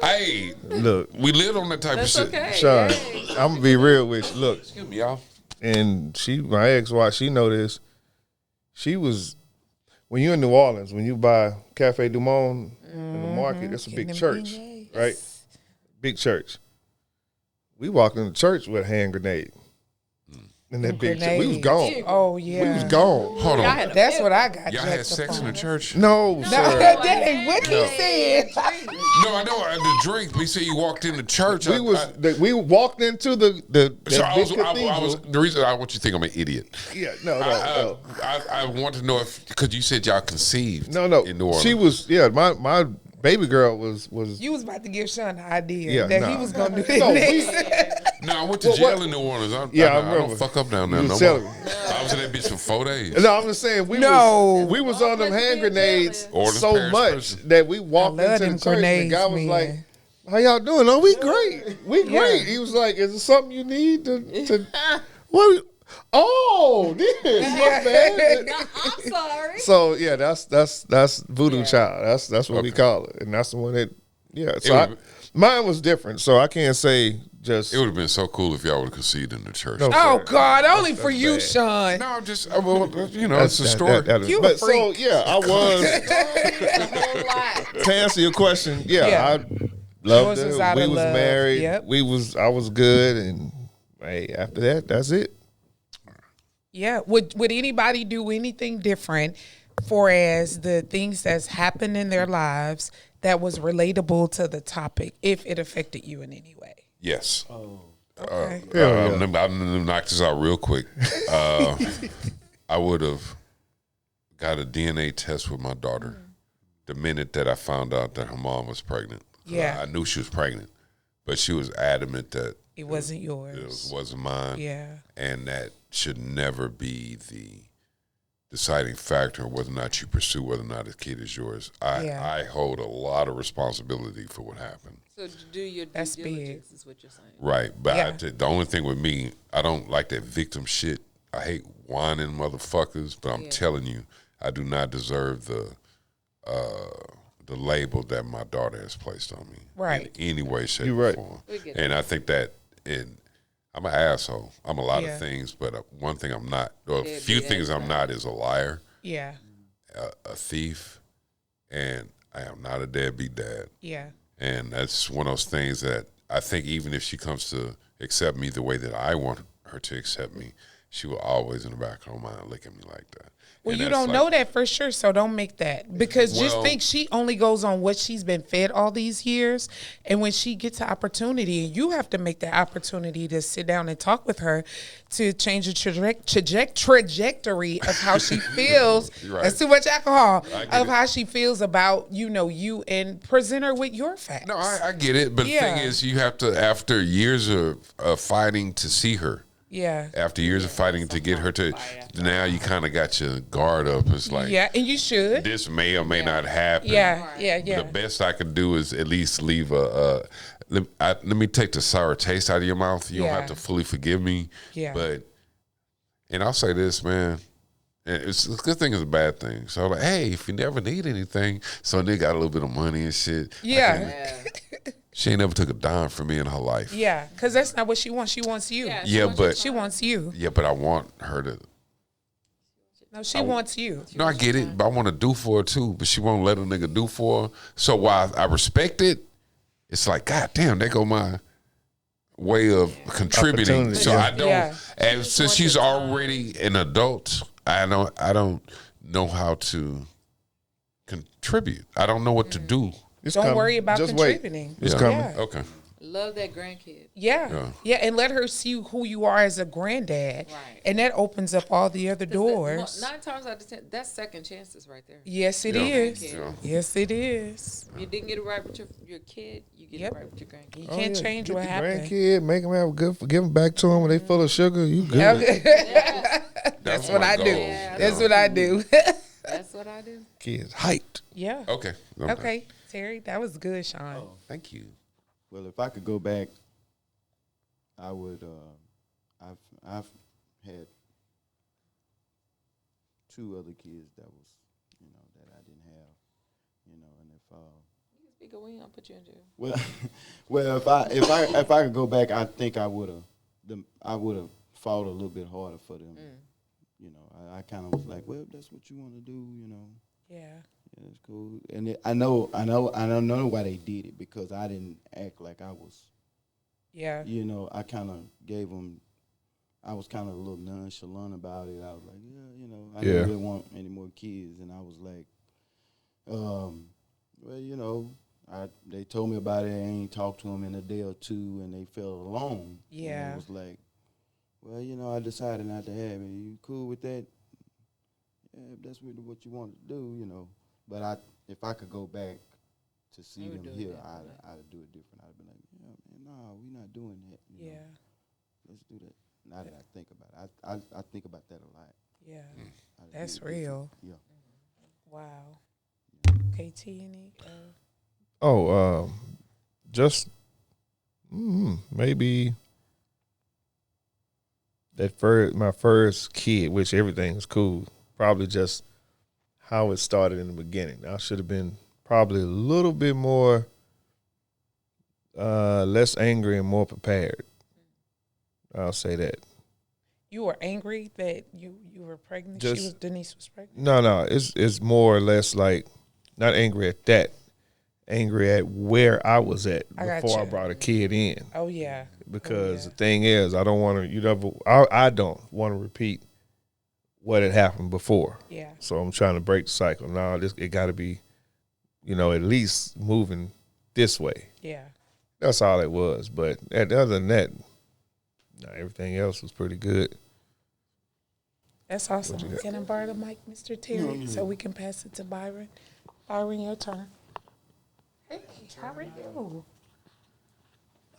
hey, look, we lived on that type That's of shit. okay. Sean, Hey. I'm gonna be real with you. Look, Excuse me, y'all. and my ex-wife, she know this. She was when you're in New Orleans, when you buy Cafe Du Monde in the market, it's a big Getting them church, beignets. right? Big church. We walked in the church with a hand grenade. In that big church. We was Grenades. gone. Oh yeah. We was gone. Hold Y'all on. had a That's fit. what I got. Y'all had jacked sex up in the on. church? No, No, sir. that ain't what he said. No, I know the drink. We said you walked in the church. We walked into the So big I was cathedral. the reason I want you to think I'm an idiot. Yeah, no. I want to know if because you said y'all conceived. No. In New Orleans. She was my baby girl was You was about to give Sean the idea Yeah, that nah. he was gonna do this No, next. No, I went to jail in New Orleans. I remember. don't fuck up down there You no was more. telling me. I was in that bitch for 4 days. No, I'm just saying we No. was on them hand grenades Orleans so Parish much prison. that we walked I love into them the church and the grenades, guy was man. like, "How y'all doing? Oh, we great. We Yeah. great." He was like, "Is it something you need to what? Oh, this my bad. I'm sorry. So yeah, that's voodoo Yeah. child. That's what we Okay. call it, and that's the one that So would've- mine was different. So I can't say just It would have been so cool if y'all would have conceded in the church. No. Oh Sorry. God, only for that's you, bad. Sean. No, just well, it's a story. You a but so freak. yeah, I was A whole lot. to answer your question. Yeah, Yeah. I loved Yours her. was out We of was love. married. Yep. I was good, and hey, after that, that's it. Yeah. Would anybody do anything different for as the things that's happened in their lives that was relatable to the topic if it affected you in any way? Yes. Okay. Let me knock this out real quick. I would have got a DNA test with my daughter the minute that I found out that her mom was pregnant. Yeah. I knew she was pregnant, but she was adamant that It wasn't yours. it wasn't mine. Yeah. And that should never be the deciding factor in whether or not you pursue whether or not a kid is yours. I hold a lot of responsibility for what happened. So to do your due That's big. diligence is what you're saying. Right. But Yeah. the only thing with me, I don't like that victim shit. I hate whining motherfuckers, but I'm telling you, I do not deserve the label that my daughter has placed on me. Right. In any way, shape, You're or right. form. We get And I think that I'm an asshole. I'm a lot Yeah. of things, but one thing I'm not, or a Yeah, few be things I'm that not, is a liar, Yeah. a thief, and I am not a deadbeat dad. Yeah. And that's one of those things that I think even if she comes to accept me the way that I want her to accept me, she will always in the back of her mind look at me like that. Well, And you that's don't like- know that for sure, so don't make that. Because just Well- think she only goes on what she's been fed all these years. And when she gets an opportunity, you have to make the opportunity to sit down and talk with her to change the trajectory of how she feels. Right. That's too much alcohol. I get Of it. how she feels about, you and present her with your facts. No, I get it. But the Yeah. thing is, you have to, after years of fighting to see her, Yeah. after years of fighting to get her to, now you kind of got your guard up. It's like, Yeah, and you should. this may or may not happen. Yeah, yeah, yeah. The best I could do is at least leave let me take the sour taste out of your mouth. You don't Yeah. have to fully forgive me. Yeah. But, and I'll say this, man. And it's a good thing, it's a bad thing. So like, hey, if you never need anything, so they got a little bit of money and shit. Yeah. She ain't never took a dime from me in her life. Yeah, because that's not what she wants. She wants you. Yeah. Yeah, but She wants you. yeah, but I want her to. No, she wants you. No, I get it, but I want to do for her too. But she won't let a nigga do for her. So while I respect it, it's like, God damn, there go my way of contributing. Opportunity, So yeah. I don't. Yeah. And since she's already an adult, I don't know how to contribute. I don't know what to do. It's Don't coming. worry about Just wait. contributing. It's Yeah. coming. Yeah. Okay. Love that grandkid. Yeah. Yeah, and let her see who you are as a granddad. Right. And that opens up all the other doors. 9 times out of 10, that's second chances right there. Yes, it Yeah. is. Yeah. Yes, it is. You didn't get it right with your kid, you get Yep. it right with your grandkid. You Oh, can't yeah. change Get what the happened. Grandkid, make them have a good, give them back to them when they full of sugar. You good? That's my what I goal. do. Yeah, That's what I do. That's what I do. Kids hyped. Yeah. Okay. Okay, Terry, that was good, Sean. Thank you. Well, if I could go back, I would. I've had 2 other kids that was, that I didn't have, and if You can speak away, I'll put you in jail. well, well, if I could go back, I think I would have fought a little bit harder for them. I kind of was like, well, if that's what you want to do, Yeah. yeah, that's cool. And I don't know why they did it, because I didn't act like I was. Yeah. I kind of gave them. I was kind of a little nonchalant about it. I was like, I Yeah. didn't really want any more kids, and I was like, they told me about it. I ain't talked to them in a day or two, and they felt alone. Yeah. And it was like, well, I decided not to have it. You cool with that? Yeah, if that's really what you want to do, But if I could go back to see You would them do it here, different. I'd do it different. I'd be like, yeah, man, no, we're not doing that. Yeah. Let's do that. Now that I think about it, I think about that a lot. Yeah. I'd That's do it different. real. Yeah. Wow. KT, any? Just maybe my first kid, which everything was cool, probably just how it started in the beginning. I should have been probably a little bit more, less angry and more prepared. I'll say that. You were angry that you were pregnant. Just Denise was pregnant. no. It's more or less like not angry at that, angry at where I was at I got before I you. brought a kid in. Oh yeah. Because Oh, the thing is, I don't want to. I don't want to repeat what had happened before. yeah. So I'm trying to break the cycle. Now it got to be, at least moving this way. Yeah. That's all it was. But other than that, everything else was pretty good. That's awesome. Can I borrow the mic, Mr. Terry, so we can pass it to Byron? Byron, your turn. Hey, how are you?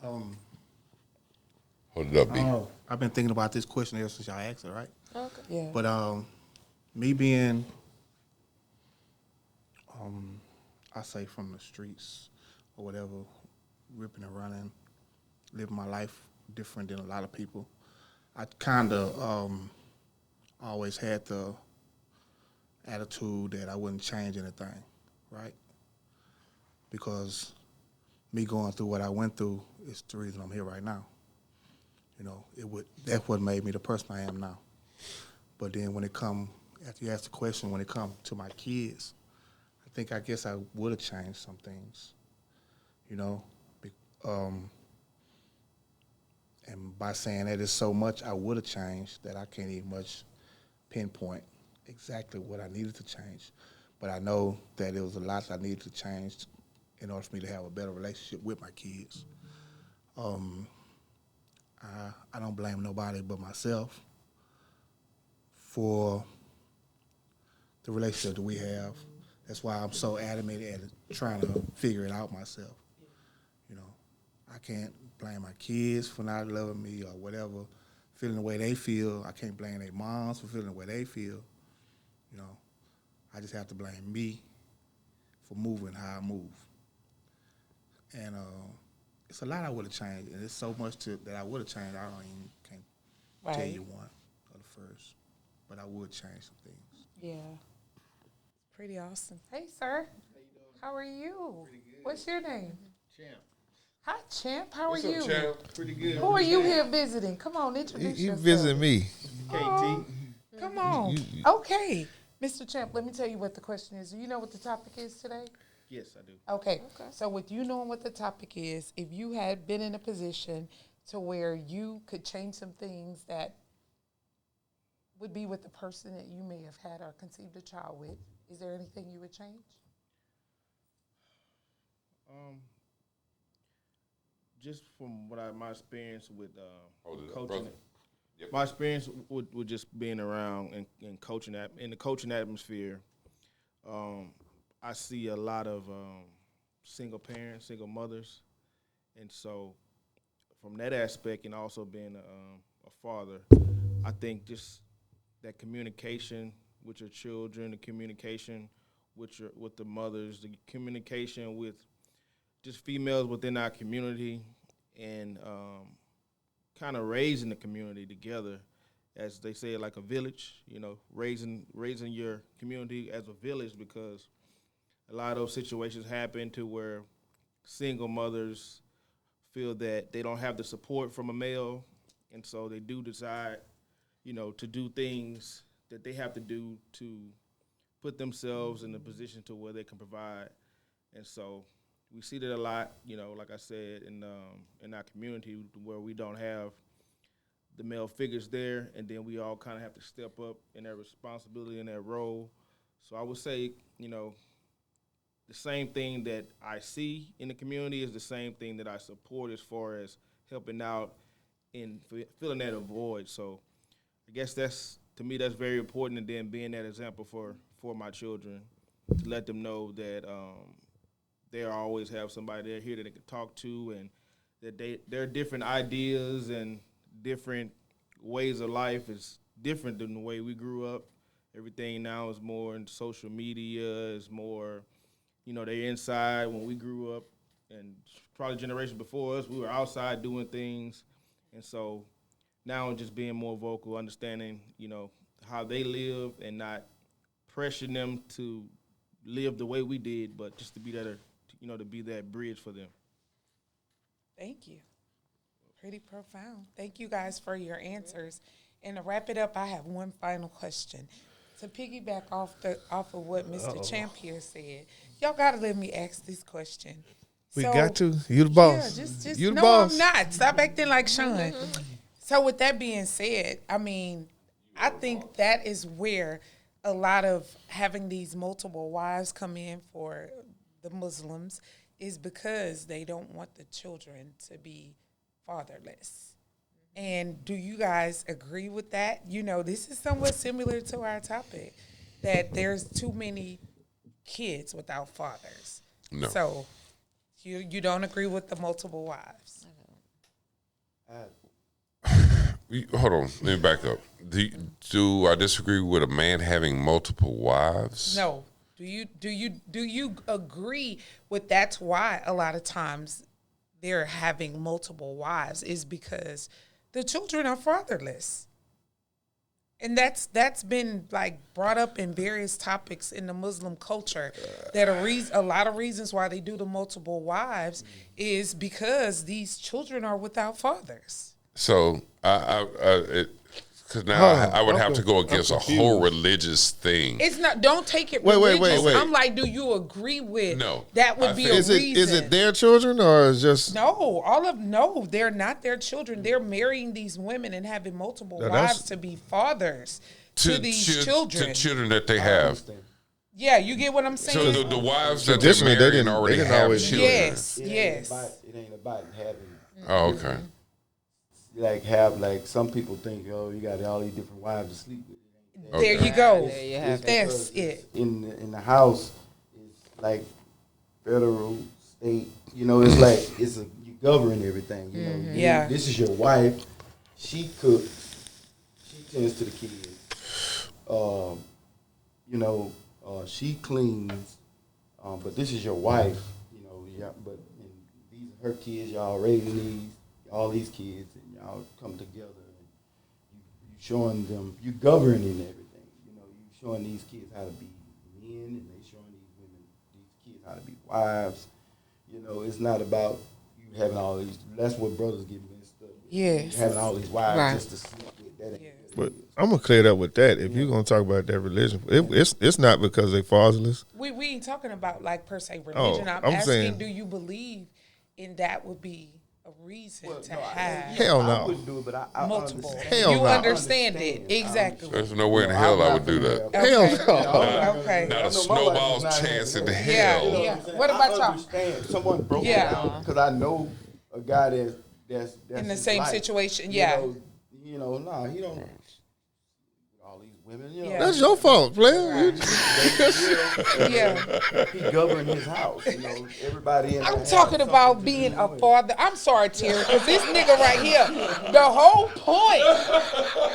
Hold it up, B. I've been thinking about this question ever since y'all asked it, right? Okay. Yeah. But me being, I say from the streets or whatever, ripping and running, living my life different than a lot of people. I kind of always had the attitude that I wouldn't change anything, right? Because me going through what I went through is the reason I'm here right now. That's what made me the person I am now. But then after you ask the question, when it comes to my kids, I guess I would have changed some things, and by saying that, it's so much I would have changed that I can't even much pinpoint exactly what I needed to change. But I know that it was a lot I needed to change in order for me to have a better relationship with my kids. I don't blame nobody but myself for the relationship that we have. That's why I'm so adamant at trying to figure it out myself. I can't blame my kids for not loving me or whatever, feeling the way they feel. I can't blame their moms for feeling the way they feel. I just have to blame me for moving how I move. And it's a lot I would have changed, and it's so much that I would have changed. Can't tell you one of the first, but I would change some things. Yeah. Pretty awesome. Hey, sir. How are you? What's your name? Champ. Hi, Champ. How are you? Pretty good. Who are you here visiting? Come on, introduce You yourself. visit me. KT. Come on. Okay. Mr. Champ, let me tell you what the question is. Do you know what the topic is today? Yes, I do. Okay. So with you knowing what the topic is, if you had been in a position to where you could change some things that would be with the person that you may have had or conceived a child with, is there anything you would change? Just from my experience with coaching, brother. Yep. my experience with just being around and coaching in the coaching atmosphere, I see a lot of single parents, single mothers, and so from that aspect, and also being a father, I think just that communication with your children, the communication with the mothers, the communication with just females within our community, and kind of raising the community together, as they say, like a village. Raising your community as a village, because a lot of those situations happen to where single mothers feel that they don't have the support from a male, and so they do decide, to do things that they have to do to put themselves in a position to where they can provide. And so we see that a lot, like I said, in our community, where we don't have the male figures there, and then we all kind of have to step up in that responsibility and that role. So I would say, the same thing that I see in the community is the same thing that I support as far as helping out in filling that void. So I guess to me that's very important, and then being that example for my children, to let them know that they always have somebody there here that they can talk to, and that their different ideas and different ways of life is different than the way we grew up. Everything now is more in social media, is more, they're inside. When we grew up, and probably generations before us, we were outside doing things. And so now just being more vocal, understanding, how they live and not pressuring them to live the way we did, but just to be that, to be that bridge for them. Thank you. Pretty profound. Thank you guys for your answers. And to wrap it up, I have one final question. To piggyback off of what Mr. Champ here said, y'all gotta let me ask this question. We got to. You the boss. Yeah, just you the no, boss. I'm not. Stop acting like Sean. So with that being said, I mean, I think that is where a lot of having these multiple wives come in for the Muslims is because they don't want the children to be fatherless. And do you guys agree with that? This is somewhat similar to our topic, that there's too many kids without fathers. No. So you don't agree with the multiple wives? Hold on, let me back up. Do I disagree with a man having multiple wives? No. Do you agree with that's why a lot of times they're having multiple wives is because the children are fatherless? And that's been like brought up in various topics in the Muslim culture that a lot of reasons why they do the multiple wives is because these children are without fathers. So because now I would have to go against a whole religious thing. It's not. Don't take it Wait. religious. I'm like, do you agree with? No. That would be a Is reason. it their children or is just No, they're not their children. They're marrying these women and having multiple wives to be fathers to these children. To children that they have. Yeah, you get what I'm saying? So the wives that they Traditionally, marry they and already didn't have always- children. Yes. It ain't about having. Oh, okay. Like some people think, you got all these different wives to sleep with. There you go. There you have it. That's it. In the house, it's like federal, state. It's like you govern everything. Yeah. This is your wife. She cooks. She tends to the kids. She cleans. But this is your wife. But these are her kids. Y'all raising all these kids, and y'all come together. And you showing them, you governing everything. You showing these kids how to be men, and they showing these kids how to be wives. It's not about you having all these. That's what brothers get messed up with. Yes. Having all these wives Right. just to sleep with. That ain't But I'm gonna clear it up with that. If you're gonna talk about that religion, it's not because they fatherless. We ain't talking about like per se religion. I'm I'm asking, saying- do you believe in that would be a reason to have Hell I no. wouldn't do it, but I multiple? understand. Hell You no. understand it exactly. There's no way in hell I would do that. Hell no. Okay. Not a snowball's chance in the Yeah, hell. yeah. What about I y'all? understand. Someone broke Yeah. it down because I know a guy that's In the his same life. situation, yeah. He don't. All these women, Yeah. That's your fault, player. Yeah. He governed his house. Everybody. In I'm the talking house, about something being to a do with. father. I'm sorry, Terry, because this nigga right here, the whole point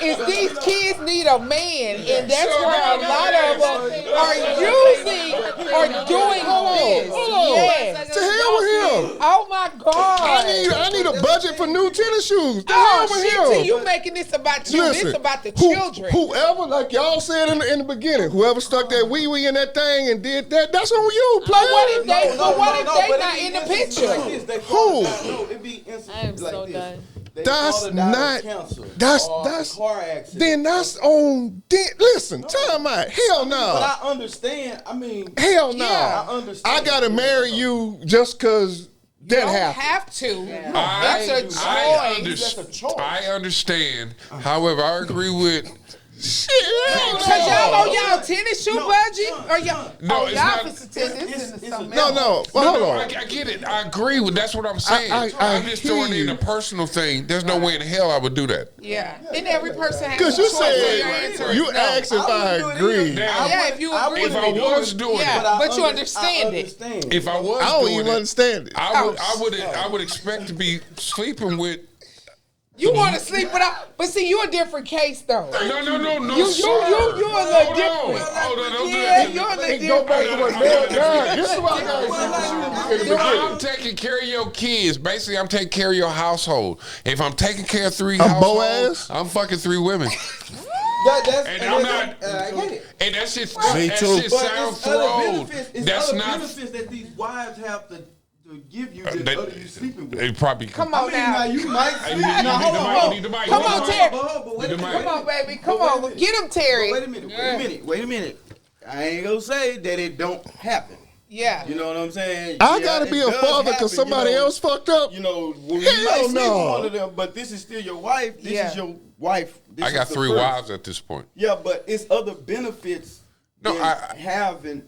is these kids need a man, and that's where a lot of them are using or doing this. Yes. To hell with him. Oh my God. I need a budget for new tennis shoes. To Oh hell with shit! him. So you making this about you? Listen, This about the who- children. Whoever, like y'all said in the beginning, whoever stuck that wee in that thing and did that, that's on you, player. what if they- but what if they but not it be in the instances picture? like this. They Who? fall down. No, it be instances I am like so this. done. They That's fall down not- of cancer, that's- or that's- a car accident. Then that's on. Listen, time out. Hell no. But I understand. I mean, Hell no. Yeah. I understand. I gotta marry you just cause that don't happened. have to. I It's a choice. That's a choice. I understand. However, I agree with. Shit. Cause y'all on y'all tennis shoe budget, or y'all? No, Oh, it's y'all not- for statistics into something No, else. no. But hold No, on. I get it. I agree with. That's what I'm saying. I I'm just hear throwing in you. a personal thing. There's no way in hell I would do that. Yeah, and every person has Cause a you choice. So your said answer is you no. asked if I wouldn't do it agree. either. Now, Yeah, if you agree if with I it. was doing Yeah. it, but you understand it. understand. if I was I don't doing even it, understand it. I would expect to be sleeping with You want to sleep without, but see, you're a different case though. No, You a little different. Hold on, don't do Yeah, that. you're a little Go back to what Mel different. done. This is why I got I'm taking care of your kids. Basically, I'm taking care of your household. If I'm taking care of 3 I'm households, Boaz. I'm fucking 3 women. And I'm not. I get it. And that shit, Me that too. shit But sounds it's other thrown. benefits. It's That's other not. benefits that these wives have to give you that They, other you sleeping with. they probably Come I on mean, now. now you might Hey, sleep. you need Now the hold mic, on. you need the mic. Come You need on, the mic. Terry. But wait a minute. Come on, baby. Come But on. Get him, Terry. Wait a minute. I ain't gonna say that it don't happen. Yeah. You know what I'm saying? I Yeah, gotta it be a does father happen, because somebody else fucked up. You know, well, you Hell might sleep no. with one of them, but this is still your wife. This Yeah. is your wife. This I got is the 3 first. wives at this point. Yeah, but it's other benefits No, than I- having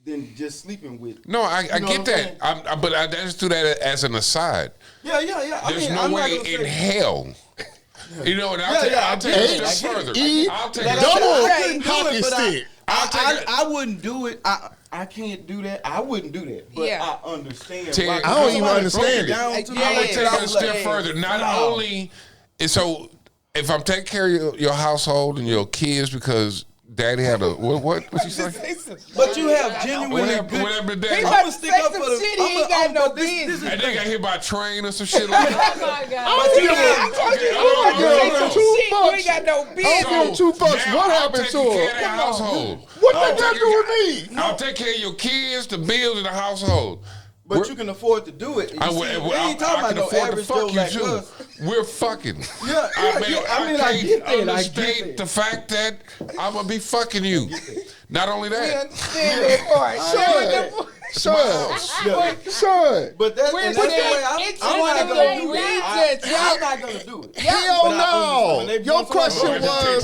than just sleeping with. No, I You know get what that. But I just do that as an aside. Yeah. There's no I'm not way gonna in say- hell. You know, and I'll Yeah, take I it get a it. step further. E, I'll take Like it. I said, double I couldn't do hockey it, but stick. I wouldn't do it. I can't do that. I wouldn't do that. But Yeah. I understand. Terry, why. I don't even Somebody understand broke it. down to me Yeah, I'm like gonna that. take I it a was step like, further. Not wow. only, and so if I'm taking care of your household and your kids because daddy had a what you say? But you have What genuinely happened? good. What happened to He daddy? about I'ma to stick say up some for the- shit he ain't got no business. And they got hit by a train or some shit like that. Oh my God. I told you, you about to say some shit. You ain't got no I business. don't give 2 fucks. now What I'm happened to taking care of her? their household. What they got to do with me? I'll take care of your kids, the bills, and the household. But you can afford to do it. You I, see, I, we ain't talking I about can no afford to average fuck Joe you like too. us. We're fucking. Yeah, I I get can't that. I get understate that. the fact that I'm gonna be fucking you. Not only We that, understand that part. Son. But that's, We're and that's the saying way it's I'm not just gonna the do it. reasons. I'm not gonna do it. Hell But I no. understand when they Your want somebody- question was.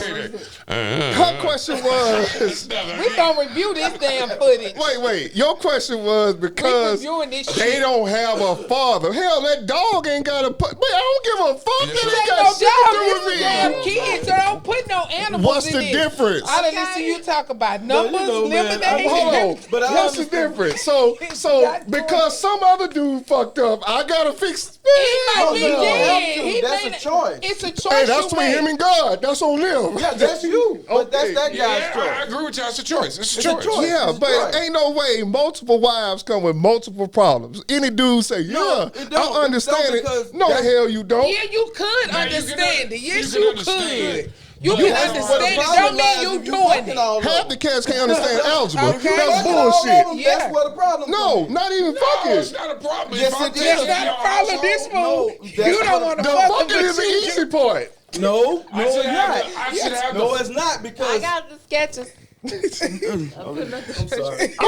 Her question was. We gonna review this damn footage. Wait. Your question was because reviewing this they shit. don't have a father. Hell, that dog ain't got a. Wait, I don't give a fuck. Yes, That sir. ain't No got shit to dog, do it's with damn me. kids, so don't put no animals What's in the this. difference? I done listen to you talk about numbers, you know, man, lemonade. Hold on. But I What's the understand. difference? So That's because some other dude fucked up, I gotta fix. He might No, be you don't dead. have to. He That's made a choice. It's a choice Hey, that's you between make. him and God. That's on them. Yeah, that's you. But that's Okay. that guy's yeah, choice. I agree with you. It's a choice. It's a It's a choice. choice. Yeah, It's but right. ain't no way multiple wives come with multiple problems. Any dude say, No, yeah, it don't. I understand It it. don't because No, the that's- hell you don't. Yeah, you could Now, you can understand it. Yes, you you can understand. could. You But can that's That's where where understand the it. problem Don't mean lies you if you doing fucking it. all of Half them. the cats can't understand algebra. Okay. That's Fucking all of bullshit. them, Yeah. That's where the problem No, comes in. not even No, fucking. it's not a problem. Yes, If I'm it taking is. care That's of not your a problem. This household, fool, No, you that's don't what- want to The fuck him, fucking but is the you easy do. part. No, I it's should have not. the- I should have No, the- it's not I because got the sketches. I'm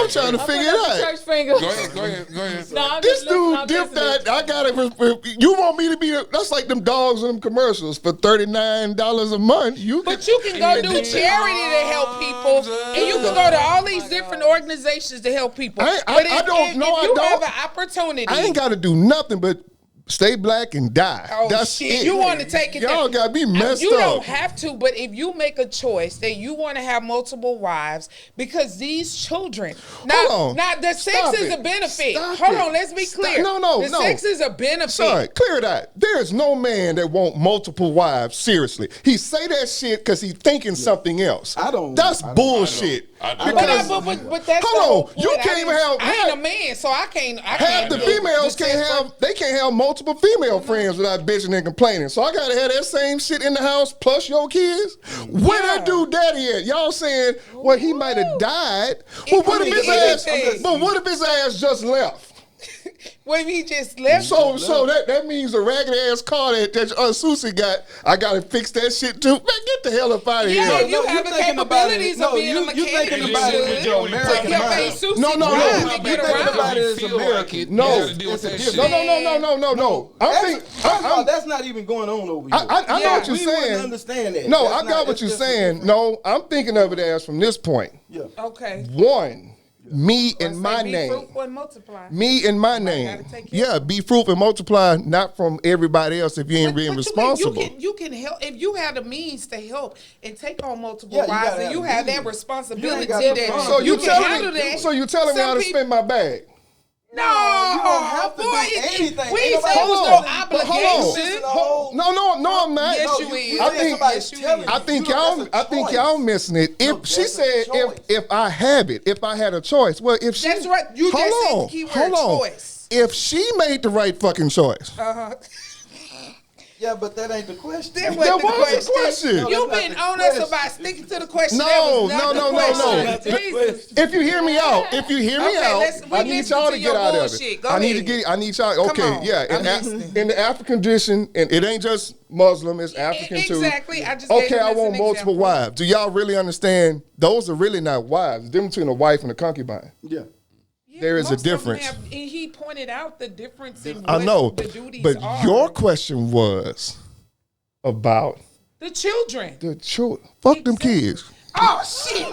trying to figure it out. Church finger. Go ahead. No, I'm This just listening, dude I'm dipped listening. that. I got it. You want me to be? That's like them dogs in them commercials for $39 a month. But you can go do charity to help people, and you can go to all these different organizations to help people. I But don't. No, if I you don't. have an opportunity, I ain't got to do nothing but stay black and die. Oh, That's shit. it. You want to take it Y'all down. got me messed You up. don't have to, but if you make a choice that you want to have multiple wives, because these children, Hold on. now the sex Stop is it. a benefit. Stop Hold it. on, let's be Stop. clear. No, the sex is a benefit. Son, clear that. There's no man that want multiple wives. Seriously, he say that shit because he thinking something else. That's bullshit. I don't. Because But that's hold the whole on, you point. can't even have. I ain't a man, so I can't. Half the females can't have multiple female friends without bitching and complaining. So I gotta have that same shit in the house plus your kids. Where that dude daddy at? Y'all saying, well, he might have died. Well, what if his ass? But what if his ass just left? What if he just left? So that means a ragged ass car that Susie got. I gotta fix that shit too. Man, get the hell up out of Yeah, here. you have the capabilities of being a mechanic. You thinking about it with your Take American your mind. face, Susie, No, drive no. and You get think around. about it as Feel American. like it, No. you gotta deal with that shit. No. First of all, that's not even going on over here. I know Yeah. what you're We wouldn't saying. understand that. No, That's I not- got what it's you're just saying. different. No, I'm thinking of it as from this point. Yeah. Okay. One, me and Say my be name. fruitful and multiply. Me and my gotta name. take care Yeah, be fruitful and multiply, not from everybody else if you ain't being responsible. You can help if you have the means to help and take on multiple Yeah, you wives, gotta and have you the have that means. responsibility You ain't got the that funds. So you can telling handle me? that. So you telling me Some how to people- spend my bag? No, you don't have to boy, do anything. We Ain't ain't say nobody it was hold no on. obligation. No, I'm not. Yes, No, you is. I think- Yes, you is. I think You know, y'all. that's a I think choice. y'all missing it. If No, she that's a said, choice. if I have it, if I had a choice, well, if she, That's right. You just said the keyword choice. If she made the right fucking choice, Yeah, but that ain't the question. That That wasn't the was the question. No, You've that's been not on the us question. about sticking to the question. No, That was not no, the no, no, question. no. Jesus. if you hear me out, Okay, we I need listen y'all to to your get out of bullshit. it. Go I need to ahead. get. I need y'all. Come Okay, on. yeah. I'm listening. In the African tradition, and it ain't just Muslim, it's African too. Exactly. I just gave Okay, him I as want an multiple example. wives. Do y'all really understand? Those are really not wives. The difference between a wife and a concubine. Yeah. There is a Most of them difference. have- and he pointed out the difference in I what know, the duties but are. your question was about The children. the children. Fuck them Exactly. kids. Oh shit!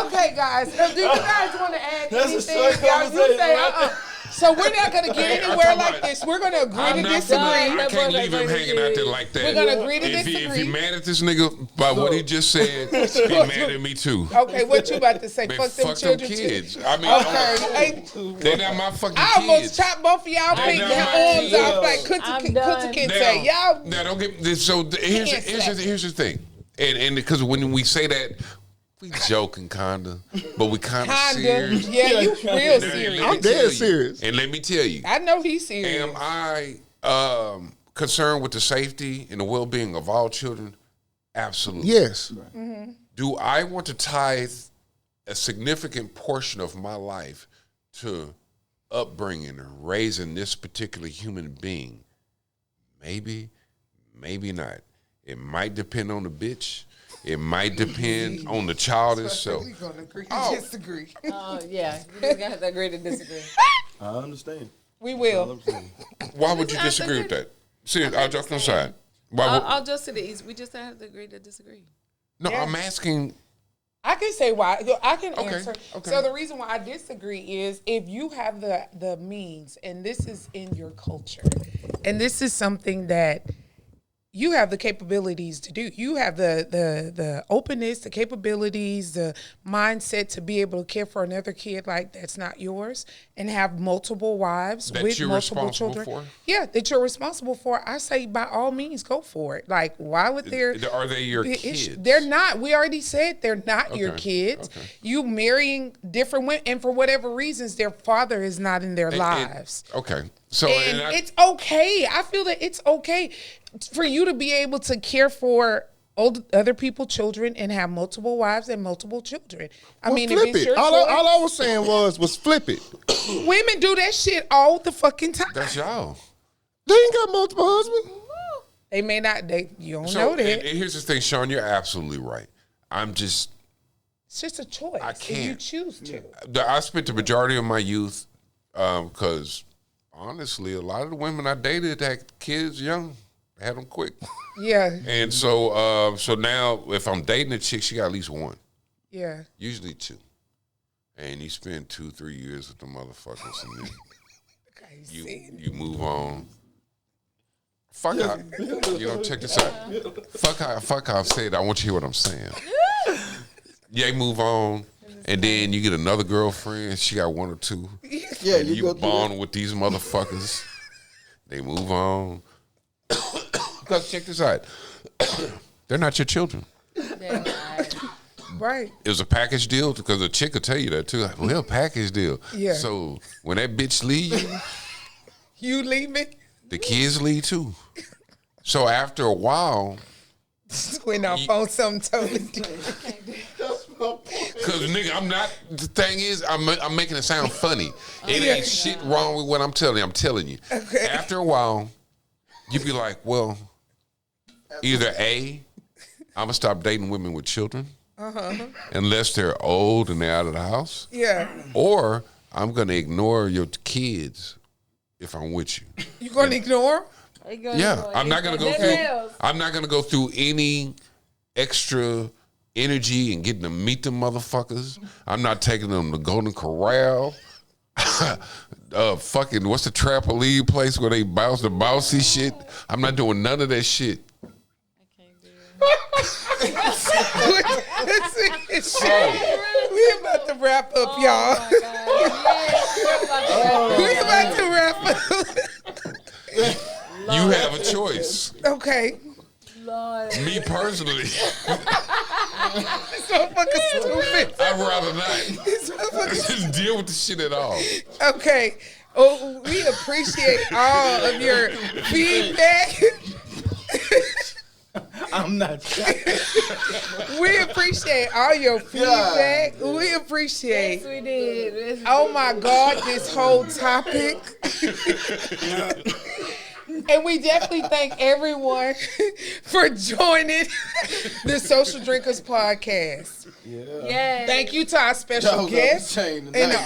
Okay, guys. Do you guys want to add That's a anything? short Y'all, you conversation, say, right? So we're not going to get Hey, I'm anywhere talking like about- this. We're going to agree I'm to not disagree. I can't leave him hanging out there like that. We're gonna agree to If disagree. he mad at this nigga by what he just said, he mad at me too. Okay, what you about to say? Man, Fuck them fuck them children kids. too. I mean, Okay. they're not my fucking I almost kids. chopped both of y'all They're pink not their my arms kids. off like I'm Kunta done. Kinte. Y'all. Now don't get this. So here's Can't here's the thing, and because when we say that, we joking kinda, but we kinda serious. Yeah, you Now, real let me serious. I'm tell dead you, serious. And let me tell you, I know he's serious. am I concerned with the safety and the well-being of all children? Absolutely. Yes. Do I want to tithe a significant portion of my life to upbringing or raising this particular human being? Maybe, maybe not. It might depend on the bitch. It might depend on the child itself. We're gonna agree Oh. to disagree. Oh yeah, you just got to agree to disagree. I understand. We All will. I'm saying. Why would you I disagree with think that? Seriously, I'll joke aside. Why would, I'll just say the east. We just have to agree to disagree. no, Yeah. I'm asking. I can say why. I can Okay, answer. okay. So the reason why I disagree is if you have the means, and this is in your culture, and this is something that you have the capabilities to do. You have the openness, the capabilities, the mindset to be able to care for another kid like that's not yours and have multiple wives That with you're multiple responsible children. for? Yeah, that you're responsible for. I say by all means go for it. Like why would there Are they your be issue? kids? They're not. We already said they're not your Okay, kids. okay. You marrying different women, and for whatever reasons, their father is not in their lives. Okay. So And I- it's okay. I feel that it's okay for you to be able to care for other people's children and have multiple wives and multiple children. I mean, if Flip it's it. your All choice, I was saying was flip it. women do that shit all the fucking time. that's y'all. They ain't got multiple husbands. They may not. You don't So know that. and here's the thing, Sean. You're absolutely right. I'm just. It's just a choice. I if you can't. choose to. I spent the majority of my youth, because honestly, a lot of the women I dated had kids young, had them quick, Yeah, and so now if I'm dating a chick, she got at least one, yeah. usually two, and you spend 2-3 years with the motherfuckers, and then Okay, see. you move on. Fuck how, check this out. Fuck how I said it. I want you to hear what I'm saying. Yeah, you move on, and then you get another girlfriend. She got one or two. Yeah, And you go you through bond with these motherfuckers. They move on. Because check this out. They're not your children. Right. It was a package deal because a chick will tell you that too. Well, package deal. Yeah. So when that bitch leave you, You leave me the kids leave too. So after a while, when I found something totally different. because nigga, I'm not. The thing is, I'm making it sound funny. It ain't shit wrong with what I'm telling you. I'm telling you. Okay. After a while, you be like, well, either A, I'm gonna stop dating women with children, unless they're old and they're out of the house, Yeah. or I'm gonna ignore your kids if I'm with you. You gonna ignore? Yeah, I'm not gonna go through. I'm not gonna go through any extra energy and getting to meet them motherfuckers. I'm not taking them to Golden Corral. Fucking what's the trampoline place where they bounce the bouncy shit? I'm not doing none of that shit. We about to wrap up, y'all. Oh my God. We about to wrap up. You have a choice. Okay. Lord. Me personally, So fucking stupid. I'd rather not. So fucking Just deal with the shit at all. Okay. Oh, we appreciate all of your feedback. I'm not shy. We appreciate all your feedback. We appreciate. Yes, we did. Oh my God, this whole topic. And we definitely thank everyone for joining the Social Drinkers podcast. Yes. Thank you to our special guest in the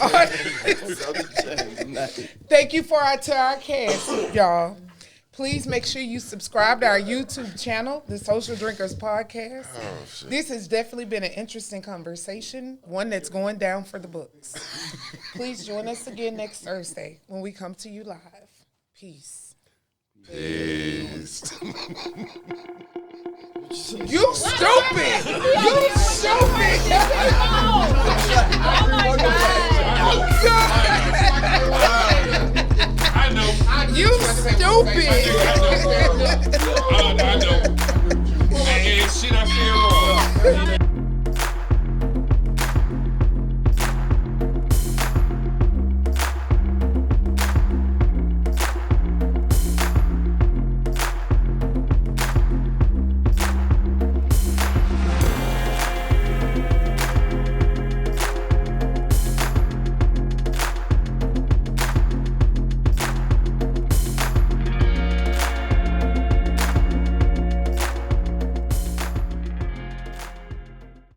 audience. Thank you to our cast, y'all. Please make sure you subscribe to our YouTube channel, the Social Drinkers Podcast. Oh, shit. This has definitely been an interesting conversation, one that's going down for the books. Please join us again next Thursday when we come to you live. Peace. Peace. You stupid! You stupid! Oh my God. I know. You stupid! I know. And shit I feel wrong.